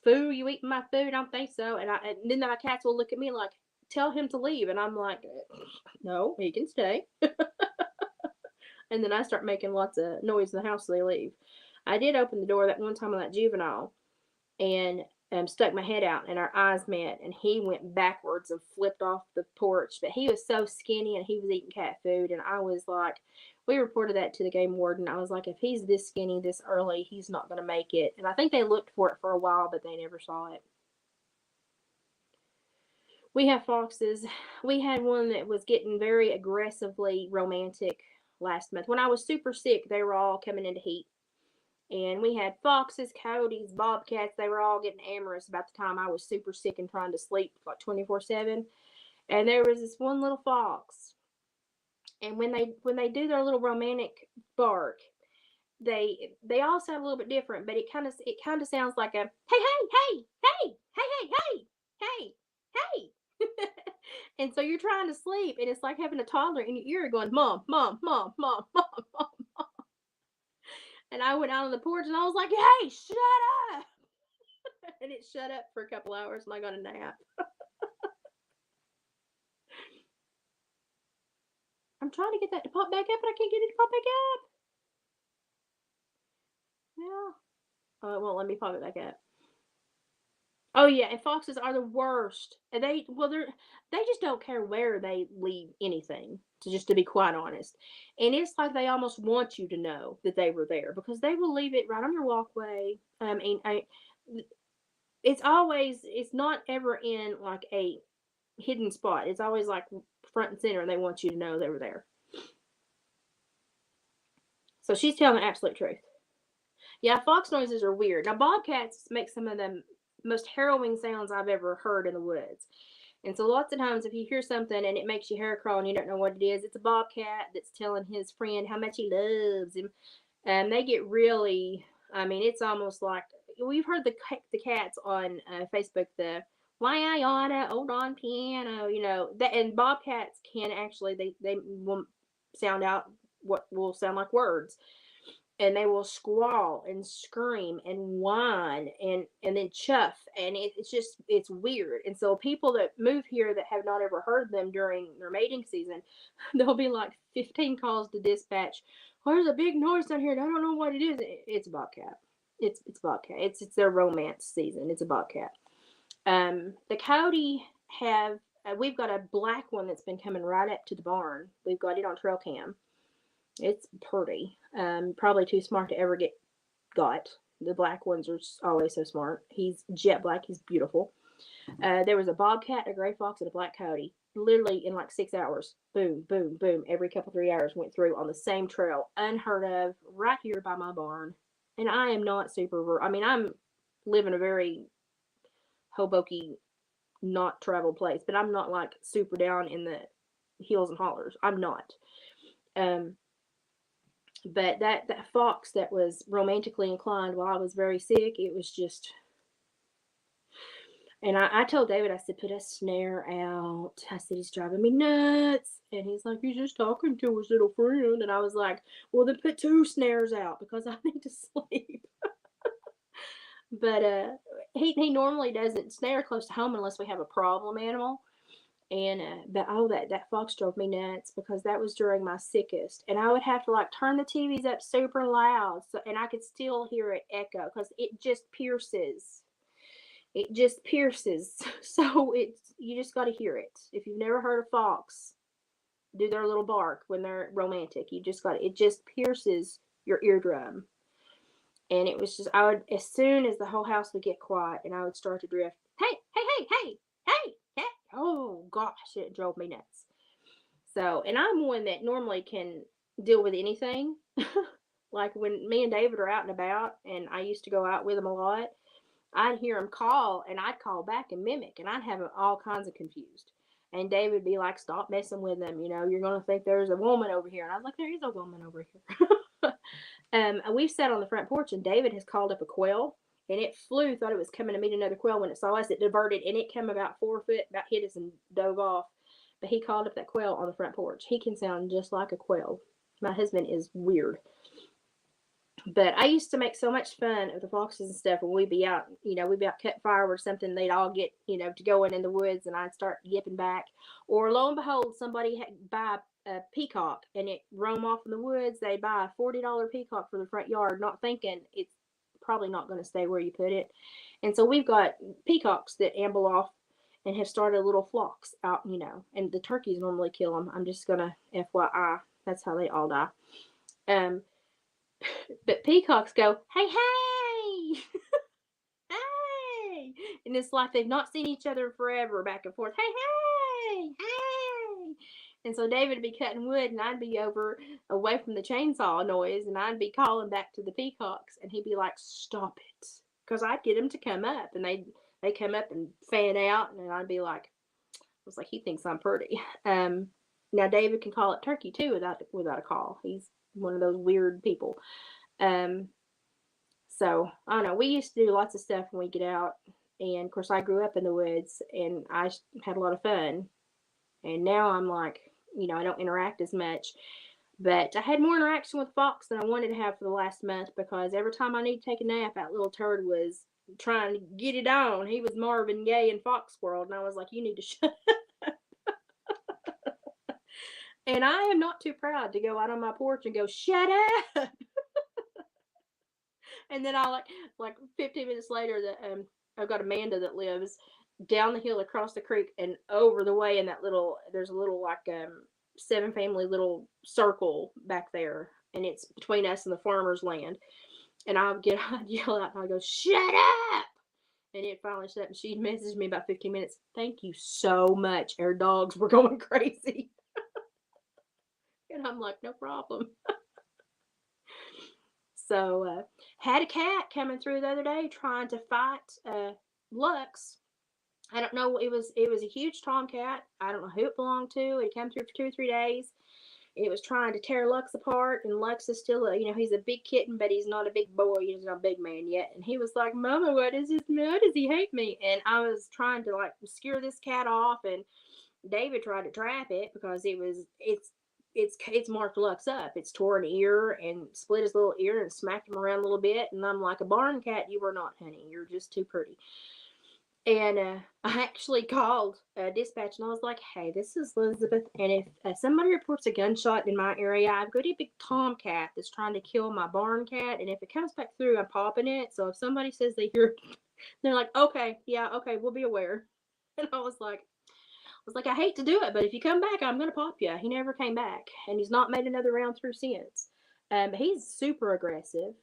Speaker 1: foo, you eating my food? I don't think so. And then my cats will look at me like, tell him to leave. And I'm like, no, he can stay. And then I start making lots of noise in the house so they leave. I did open the door that one time on that juvenile and stuck my head out, and our eyes met, and he went backwards and flipped off the porch. But he was so skinny, and he was eating cat food, and I was like, we reported that to the game warden. I was like, if he's this skinny this early, he's not going to make it. And I think they looked for it for a while, but they never saw it. We have foxes. We had one that was getting very aggressively romantic last month. When I was super sick, they were all coming into heat. And we had foxes, coyotes, bobcats. They were all getting amorous about the time I was super sick and trying to sleep like 24/7. And there was this one little fox. And when they do their little romantic bark, they all sound a little bit different, but it kind of sounds like a hey hey hey hey hey hey hey hey hey. And so you're trying to sleep, and it's like having a toddler in your ear going mom mom mom mom mom mom. And I went out on the porch and I was like, hey, shut up. And it shut up for a couple hours and I got a nap. I'm trying to get that to pop back up, but I can't get it to pop back up. Yeah. Oh, it won't let me pop it back up. Oh yeah, and foxes are the worst. And they just don't care where they leave anything. To be quite honest, and it's like they almost want you to know that they were there because they will leave it right on your walkway. It's not ever in like a hidden spot. It's always like front and center, and they want you to know they were there. So she's telling the absolute truth. Yeah, fox noises are weird. Now bobcats make some of the most harrowing sounds I've ever heard in the woods. And so lots of times if you hear something and it makes your hair crawl and you don't know what it is, it's a bobcat that's telling his friend how much he loves him. And they get really, I mean, it's almost like we've heard the cats on Facebook, the why I oughta hold on piano, that, and bobcats can actually they will sound out what will sound like words, and they will squall and scream and whine and then chuff, and it's weird. And so people that move here that have not ever heard them during their mating season, there'll be like 15 calls to dispatch. Oh, there's a big noise down here and I don't know what it is. It's a bobcat. It's bobcat. It's their romance season. It's a bobcat. The coyote have we've got a black one that's been coming right up to the barn. We've got it on trail cam. It's pretty. Probably too smart to ever get got. The black ones are always so smart. He's jet black. He's beautiful. There was a bobcat, a gray fox, and a black coyote. Literally in like 6 hours. Boom, boom, boom. Every couple 3 hours went through on the same trail. Unheard of. Right here by my barn. And I am not super. I mean, I'm living a very Hoboken, not traveled place, but I'm not like super down in the hills and hollers. I'm not. Um, but that fox that was romantically inclined while I was very sick, it was just. And I told David, I said, put a snare out. I said, he's driving me nuts. And he's like, he's just talking to his little friend. And I was like, well, then put 2 snares out because I need to sleep. But he normally doesn't snare close to home unless we have a problem animal. And but oh, that fox drove me nuts because that was during my sickest, and I would have to like turn the TVs up super loud, so and I could still hear it echo because it just pierces. It just pierces. So it's you just got to hear it. If you've never heard a fox do their little bark when they're romantic, you just got it just pierces your eardrum. And it was just I would as soon as the whole house would get quiet and I would start to drift. Hey, hey, hey, hey, hey, hey. Oh gosh, it drove me nuts. So, and I'm one that normally can deal with anything. Like when me and David are out and about, and I used to go out with him a lot, I'd hear him call, and I'd call back and mimic, and I'd have him all kinds of confused. And David would be like, "Stop messing with him. You're gonna think there's a woman over here." And I was like, "There is a woman over here." We've sat on the front porch, and David has called up a quail, and it flew, thought it was coming to meet another quail. When it saw us, it diverted, and it came about 4 foot, about hit us and dove off. But he called up that quail on the front porch. He can sound just like a quail. My husband is weird. But I used to make so much fun of the foxes and stuff when we'd be out, we'd be out cutting firewood or something. They'd all get, to going in the woods, and I'd start yipping back. Or lo and behold, somebody had buy a peacock and it roam off in the woods. They buy a $40 peacock for the front yard, not thinking it's probably not going to stay where you put it. And so we've got peacocks that amble off and have started little flocks out, and the turkeys normally kill them. I'm just going to FYI, that's how they all die. But peacocks go, hey, hey, hey. And it's like they've not seen each other forever, back and forth. Hey, hey, hey. And so David would be cutting wood, and I'd be over away from the chainsaw noise, and I'd be calling back to the peacocks, and he'd be like, stop it. Because I'd get them to come up, and they come up and fan out, and I'd be like, I was like, he thinks I'm pretty. Now David can call it turkey too without a call. He's one of those weird people. So I don't know. We used to do lots of stuff when we get out, and of course I grew up in the woods, and I had a lot of fun. And now I'm like, I don't interact as much, but I had more interaction with Fox than I wanted to have for the last month because every time I need to take a nap, that little turd was trying to get it on. He was Marvin Gaye in Fox World, and I was like, you need to shut And I am not too proud to go out on my porch and go, shut up. And then I like 15 minutes later, that I've got Amanda that lives down the hill across the creek and over the way in that little, there's a little like 7 family little circle back there, and it's between us and the farmer's land. And I'd yell out and I go, shut up. And it finally shut up, and she messaged me about 15 minutes. Thank you so much. Our dogs were going crazy. And I'm like, no problem. So, had a cat coming through the other day trying to fight Lux. I don't know. It was a huge tomcat. I don't know who it belonged to. It came through for 2 or 3 days. It was trying to tear Lux apart, and Lux is still he's a big kitten, but he's not a big boy. He's not a big man yet. And he was like, "Mama, what is this? Why does he hate me?" And I was trying to like scare this cat off, and David tried to trap it because it's marked Lux up. It's tore an ear and split his little ear and smacked him around a little bit. And I'm like, a barn cat, you are not, honey. You're just too pretty. And I actually called dispatch, and I was like, hey, this is Elizabeth. And if somebody reports a gunshot in my area, I've got a big tomcat that's trying to kill my barn cat. And if it comes back through, I'm popping it. So if somebody says they hear, they're like, okay, yeah, okay, we'll be aware. And I hate to do it, but if you come back, I'm going to pop you. He never came back, and he's not made another round through since. He's super aggressive.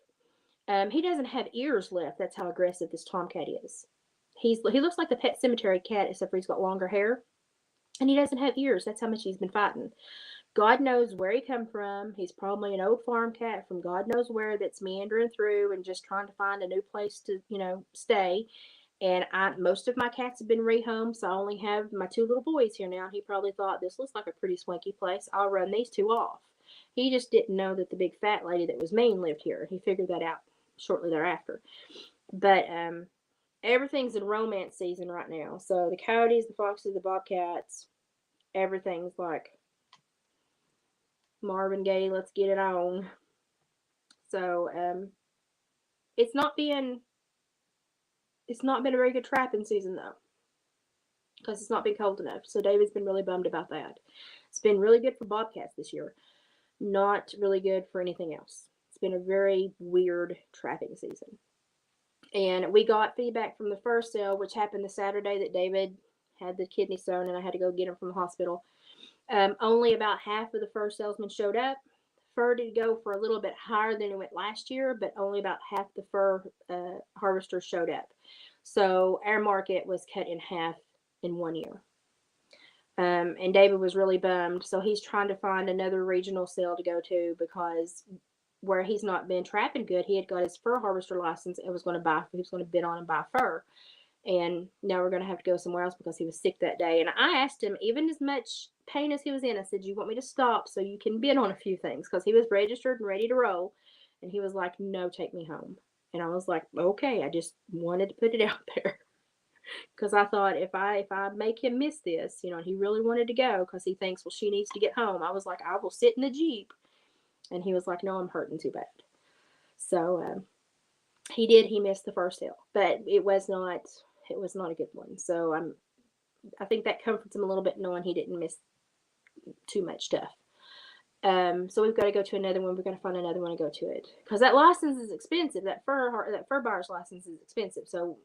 Speaker 1: He doesn't have ears left. That's how aggressive this tomcat is. He looks like the Pet Cemetery cat, except for he's got longer hair, and he doesn't have ears. That's how much he's been fighting. God knows where he come from. He's probably an old farm cat from God knows where that's meandering through and just trying to find a new place to stay. And most of my cats have been rehomed, so I only have my 2 little boys here now. He probably thought this looks like a pretty swanky place. I'll run these 2 off. He just didn't know that the big fat lady that was mean lived here. He figured that out shortly thereafter. But everything's in romance season right now. So the coyotes, the foxes, the bobcats, everything's like Marvin Gaye, let's get it on. So it's not been a very good trapping season though, because it's not been cold enough. So David's been really bummed about that. It's been really good for bobcats this year, not really good for anything else. It's been a very weird trapping season. And we got feedback from the first sale, which happened the Saturday that David had the kidney stone, and I had to go get him from the hospital. Only about half of the fur salesmen showed up. Fur did go for a little bit higher than it went last year, but only about half the fur harvesters showed up. So our market was cut in half in 1 year. And David was really bummed. So he's trying to find another regional sale to go to, because where he's not been trapping good, he had got his fur harvester license and he was going to bid on and buy fur. And now we're going to have to go somewhere else because he was sick that day. And I asked him, even as much pain as he was in, I said, you want me to stop so you can bid on a few things? Because he was registered and ready to roll. And he was like, no, take me home. And I was like, okay, I just wanted to put it out there. Because I thought if I make him miss this, he really wanted to go because he thinks, well, she needs to get home. I was like, I will sit in the Jeep. And he was like, no, I'm hurting too bad. So he missed the first sale, but it was not a good one. So I think that comforts him a little bit knowing he didn't miss too much stuff. So we've got to go to another one. We're going to find another one to go to it, because that license is expensive. That fur buyer's license is expensive. So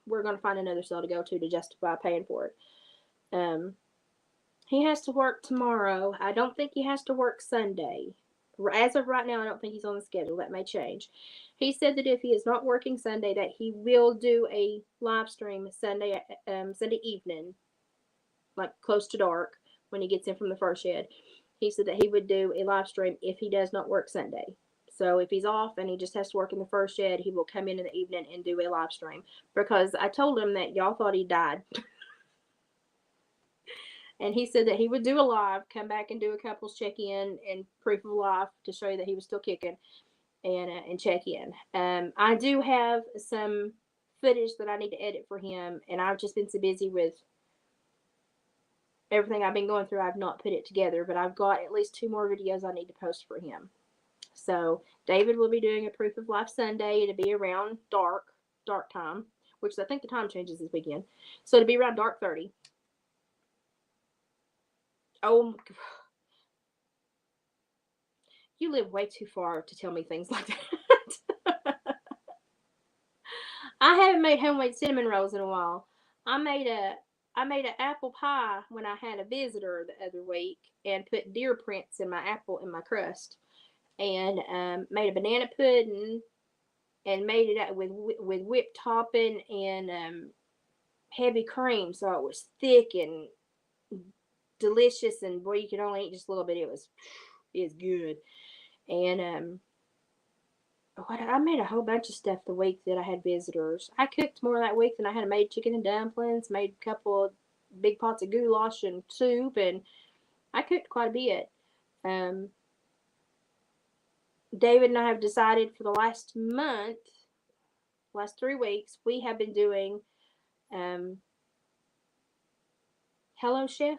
Speaker 1: we're going to find another sale to go to justify paying for it. He has to work tomorrow. I don't think he has to work Sunday. As of right now, I don't think he's on the schedule. That may change. He said that if he is not working Sunday, that he will do a live stream Sunday evening, like close to dark, when he gets in from the fur shed. He said that he would do a live stream if he does not work Sunday. So if he's off and he just has to work in the fur shed, he will come in the evening and do a live stream. Because I told him that y'all thought he died. And he said that he would do a live, come back and do a couples check-in and proof of life to show you that he was still kicking, and check in. I do have some footage that I need to edit for him, and I've just been so busy with everything I've been going through, I've not put it together, but I've got at least 2 more videos I need to post for him. So David will be doing a proof of life Sunday. It'll be around dark time, which I think the time changes this weekend. So it'll be around dark 30. Oh, you live way too far to tell me things like that. I haven't made homemade cinnamon rolls in a while. I made a I made an apple pie when I had a visitor the other week and put deer prints in my apple in my crust and made a banana pudding and made it with whipped topping and heavy cream, so it was thick and delicious. And boy, you could only eat just a little bit. It was good. And what I made a whole bunch of stuff the week that I had visitors. I cooked more that week than I had made chicken and dumplings. Made a couple of big pots of goulash and soup, and I cooked quite a bit. Um, David and I have decided for the last 3 weeks, we have been doing um, Hello Chef,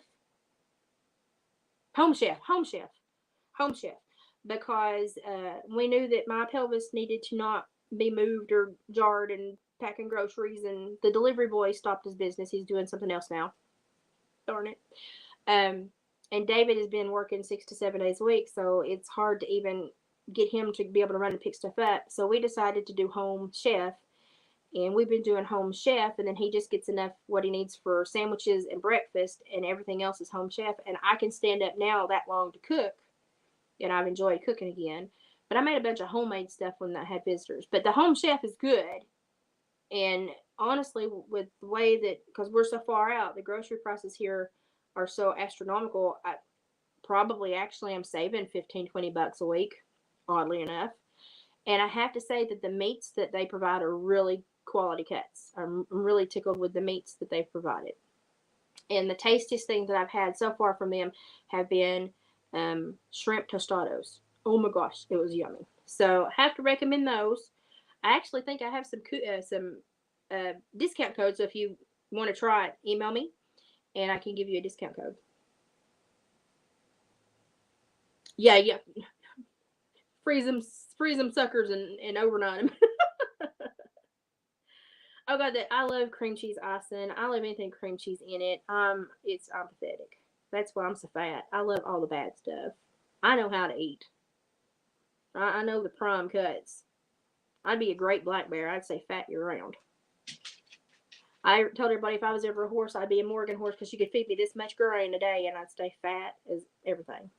Speaker 1: Home Chef, because we knew that my pelvis needed to not be moved or jarred and packing groceries, and the delivery boy stopped his business. He's doing something else now. Darn it. Um, and David has been working 6 to 7 days a week, so it's hard to even get him to be able to run and pick stuff up. So we decided to do Home Chef, and we've been doing Home Chef, and then he just gets enough what he needs for sandwiches and breakfast, and everything else is Home Chef. And I can stand up now that long to cook, and I've enjoyed cooking again. But I made a bunch of homemade stuff when I had visitors. But the Home Chef is good, and honestly, with the way that, because we're so far out, the grocery prices here are so astronomical. I probably actually am saving 15-20 bucks a week, oddly enough. And I have to say that the meats that they provide are really quality cuts. I'm really tickled with the meats that they've provided. And the tastiest thing that I've had so far from them have been shrimp tostados. Oh my gosh, it was yummy. So I have to recommend those. I actually think I have some discount codes. So if you want to try it, email me and I can give you a discount code. Yeah, yeah. Freeze them suckers and overnight them. Oh god, that I love cream cheese icing. I love anything cream cheese in it. I'm pathetic. That's why I'm so fat. I love all the bad stuff. I know how to eat. I know the prime cuts. I'd be a great black bear. I'd say fat year round. I told everybody if I was ever a horse, I'd be a Morgan horse because you could feed me this much grain a day and I'd stay fat as everything.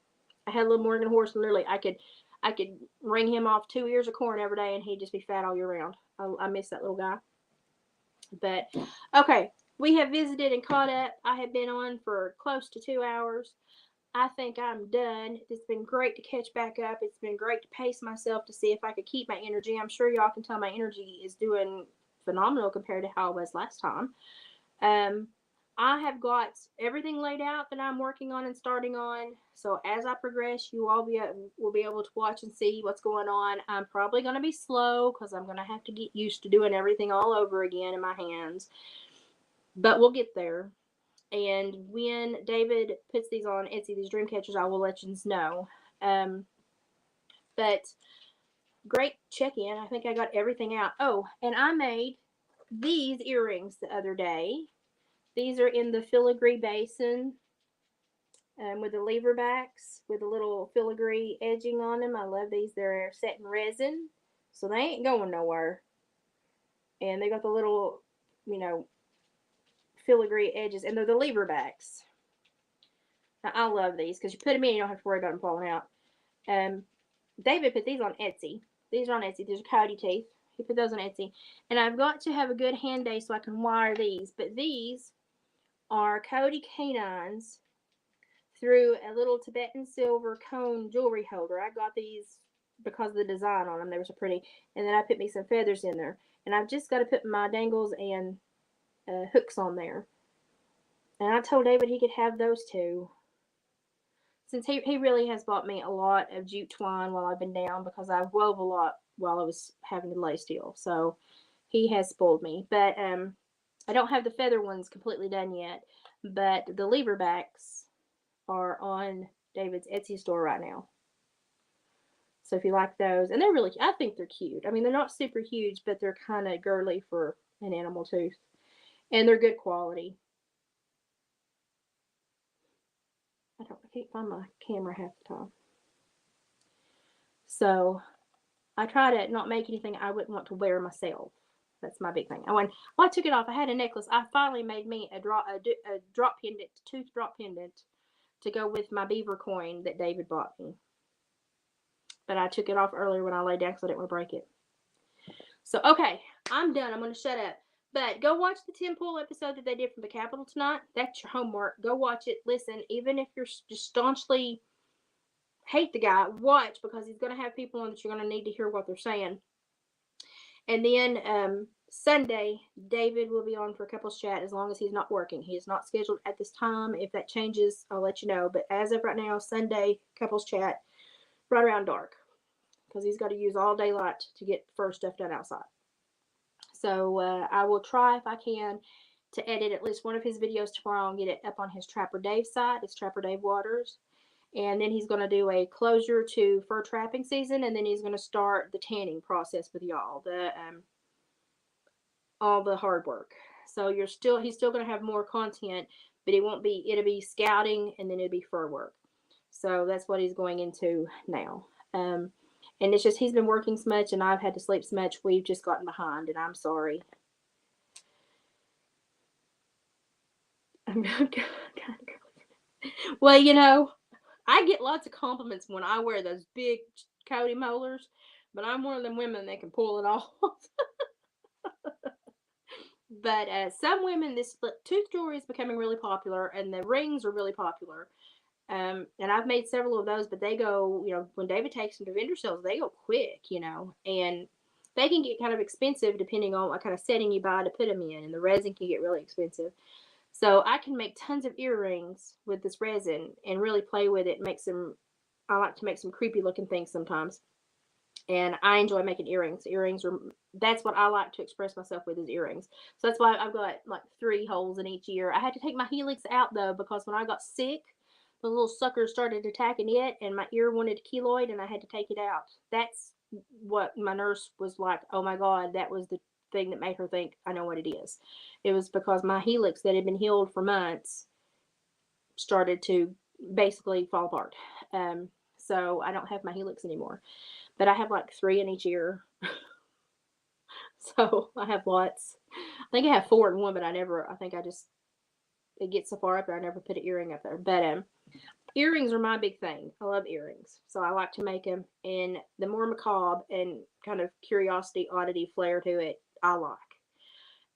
Speaker 1: I had a little Morgan horse, and literally I could ring him off 2 ears of corn every day and he'd just be fat all year round. I miss that little guy. But okay, we have visited and caught up. I have been on for close to 2 hours. I think I'm done. It's been great to catch back up. It's been great to pace myself to see if I could keep my energy. I'm sure y'all can tell my energy is doing phenomenal compared to how it was last time. Um, I have got everything laid out that I'm working on and starting on. So as I progress, you all will be able to watch and see what's going on. I'm probably going to be slow because I'm going to have to get used to doing everything all over again in my hands. But we'll get there. And when David puts these on Etsy, these dream catchers, I will let you know. Um, but great check in. I think I got everything out. Oh, and I made these earrings the other day. These are in the filigree basin with the lever backs with a little filigree edging on them. I love these. They're set in resin, so they ain't going nowhere. And they got the little, you know, filigree edges, and they're the lever backs. Now, I love these because you put them in, you don't have to worry about them falling out. Um, David put these on Etsy. These are on Etsy. These are coyote teeth. He put those on Etsy. And I've got to have a good hand day so I can wire these. But these are coyote canines through a little Tibetan silver cone jewelry holder. I got these because of the design on them. They were so pretty. And then I put me some feathers in there. And I've just got to put my dangles and hooks on there. And I told David he could have those too. Since he really has bought me a lot of jute twine while I've been down because I wove a lot while I was having to lay still. So he has spoiled me. But I don't have the feather ones completely done yet. But the lever backs are on David's Etsy store right now. So if you like those, and they're really, I think they're cute. I mean, they're not super huge, but they're kind of girly for an animal tooth. And they're good quality. can't find my camera half the time. So I try to not make anything I wouldn't want to wear myself. That's my big thing. I took it off. I had a necklace. I finally made me a drop pendant, tooth drop pendant, to go with my beaver coin that David bought me. But I took it off earlier when I laid down because I didn't want to break it. So, okay, I'm done. I'm going to shut up. But go watch the Tim Pool episode that they did from the Capitol tonight. That's your homework. Go watch it. Listen, even if you're just staunchly hate the guy, watch, because he's going to have people on that you're going to need to hear what they're saying. And then Sunday, David will be on for a couples chat as long as he's not working. He is not scheduled at this time. If that changes, I'll let you know. But as of right now, Sunday, couples chat, right around dark, because he's got to use all daylight to get first stuff done outside. So I will try, if I can, to edit at least one of his videos tomorrow and get it up on his Trapper Dave site. It's Trapper Dave Waters. And then he's going to do a closure to fur trapping season, and then he's going to start the tanning process with y'all, all the hard work. So he's still going to have more content, but it'll be scouting, and then it'll be fur work. So that's what he's going into now. And it's just, he's been working so much, and I've had to sleep so much. We've just gotten behind, and I'm sorry. Well, you know, I get lots of compliments when I wear those big coaty molars, but I'm one of them women that can pull it off. But some women, this tooth jewelry is becoming really popular, and the rings are really popular. And I've made several of those, but they go, when David takes them to vendor sales, they go quick, and they can get kind of expensive depending on what kind of setting you buy to put them in, and the resin can get really expensive. So I can make tons of earrings with this resin and really play with it. I like to make some creepy looking things sometimes. And I enjoy making earrings. That's what I like to express myself with, is earrings. So that's why I've got like 3 holes in each ear. I had to take my helix out though, because when I got sick, the little suckers started attacking it, and my ear wanted keloid, and I had to take it out. That's what my nurse was like, oh my God, that was the thing that made her think I know what it is. It was because my helix that had been healed for months started to basically fall apart. So I don't have my helix anymore, but I have like 3 in each ear. So I have lots. I think I have 4 in one, but it gets so far up there, I never put an earring up there. But earrings are my big thing. I love earrings, so I like to make them. And the more macabre and kind of curiosity, oddity flair to it, I like.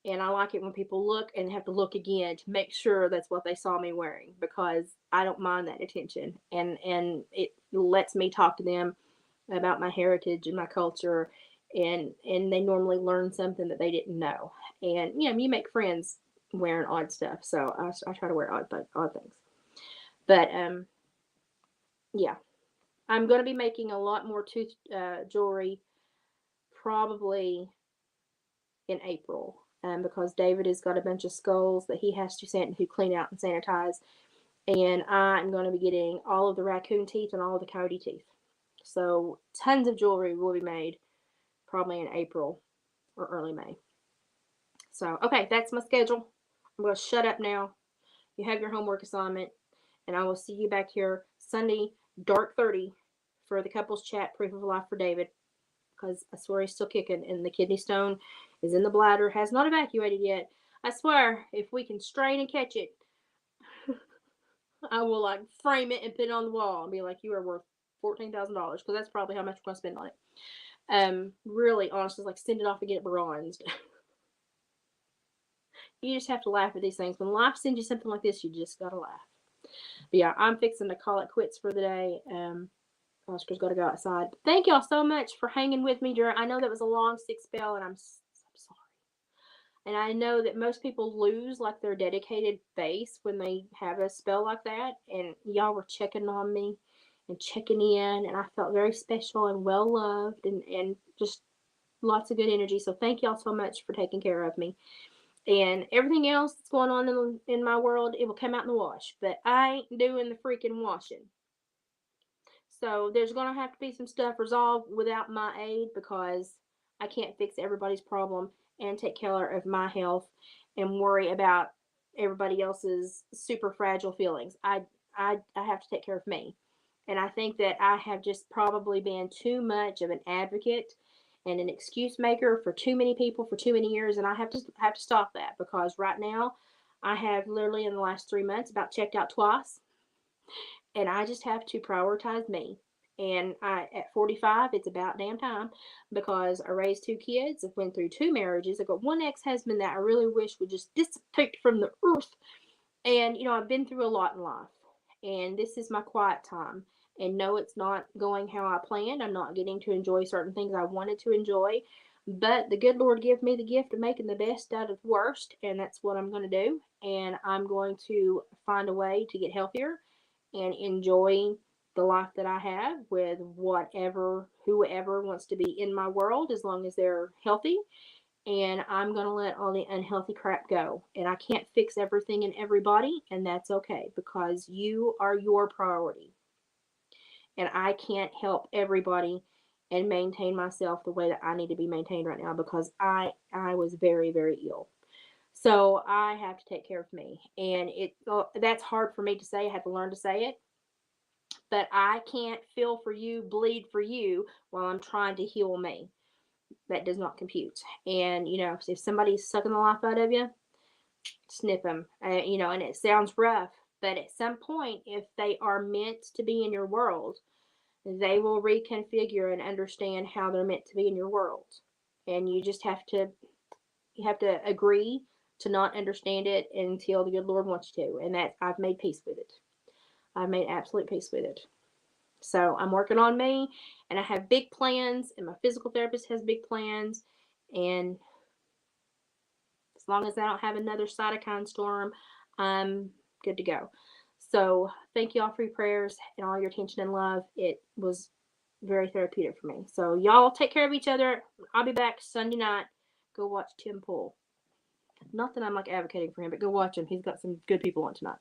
Speaker 1: And I like it when people look and have to look again to make sure that's what they saw me wearing, because I don't mind that attention. And it lets me talk to them about my heritage and my culture, and they normally learn something that they didn't know. And you make friends wearing odd stuff, so I try to wear odd things. But yeah, I'm going to be making a lot more tooth jewelry probably in April, because David has got a bunch of skulls that he has to clean out and sanitize, and I'm going to be getting all of the raccoon teeth and all of the coyote teeth. So tons of jewelry will be made probably in April or early May. So, okay, that's my schedule. I'm going to shut up now. You have your homework assignment, and I will see you back here Sunday, dark 30, for the couples chat, proof of life for David, because I swear he's still kicking, and the kidney stone is in the bladder, has not evacuated yet. I swear, if we can strain and catch it, I will like frame it and put it on the wall and be like, you are worth $14,000, because that's probably how much we're going to spend on it. Really, honestly, like, send it off and get it bronzed. You just have to laugh at these things. When life sends you something like this, you just gotta laugh. But yeah, I'm fixing to call it quits for the day. Oscar's got to go outside. Thank y'all so much for hanging with me I know that was a long, sick spell, and I'm sorry. And I know that most people lose like their dedicated base when they have a spell like that. And y'all were checking on me and checking in, and I felt very special and well loved, and just lots of good energy. So thank y'all so much for taking care of me. And everything else that's going on in my world, it will come out in the wash. But I ain't doing the freaking washing. So there's going to have to be some stuff resolved without my aid, because I can't fix everybody's problem and take care of my health and worry about everybody else's super fragile feelings. I have to take care of me. And I think that I have just probably been too much of an advocate and an excuse maker for too many people for too many years, and I have to stop that, because right now I have literally in the last 3 months about checked out twice, and I just have to prioritize me. And at 45, it's about damn time, because I raised 2 kids. I went through 2 marriages. I got one ex-husband that I really wish would just dissipate from the earth. And I've been through a lot in life, and this is my quiet time. And no, it's not going how I planned. I'm not getting to enjoy certain things I wanted to enjoy, but the good Lord gave me the gift of making the best out of the worst, and that's what I'm going to do. And I'm going to find a way to get healthier and enjoy the life that I have with whatever, whoever wants to be in my world, as long as they're healthy. And I'm going to let all the unhealthy crap go. And I can't fix everything and everybody, and that's okay, because you are your priority. And I can't help everybody and maintain myself the way that I need to be maintained right now, because I was very, very ill. So I have to take care of me. And that's hard for me to say. I have to learn to say it. But I can't feel for you, bleed for you while I'm trying to heal me. That does not compute. And if somebody's sucking the life out of you, snip them. And it sounds rough, but at some point, if they are meant to be in your world, they will reconfigure and understand how they're meant to be in your world. And you have to agree to not understand it until the good Lord wants you to. And that I've made peace with it. I've made absolute peace with it. So I'm working on me, and I have big plans, and my physical therapist has big plans. And as long as I don't have another cytokine storm, I'm good to go. So thank you all for your prayers and all your attention and love. It was very therapeutic for me. So y'all take care of each other. I'll be back Sunday night. Go watch Tim Pool. Not that I'm like advocating for him, but go watch him. He's got some good people on tonight.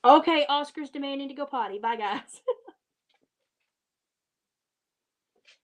Speaker 1: Okay, Oscar's demanding to go potty. Bye, guys.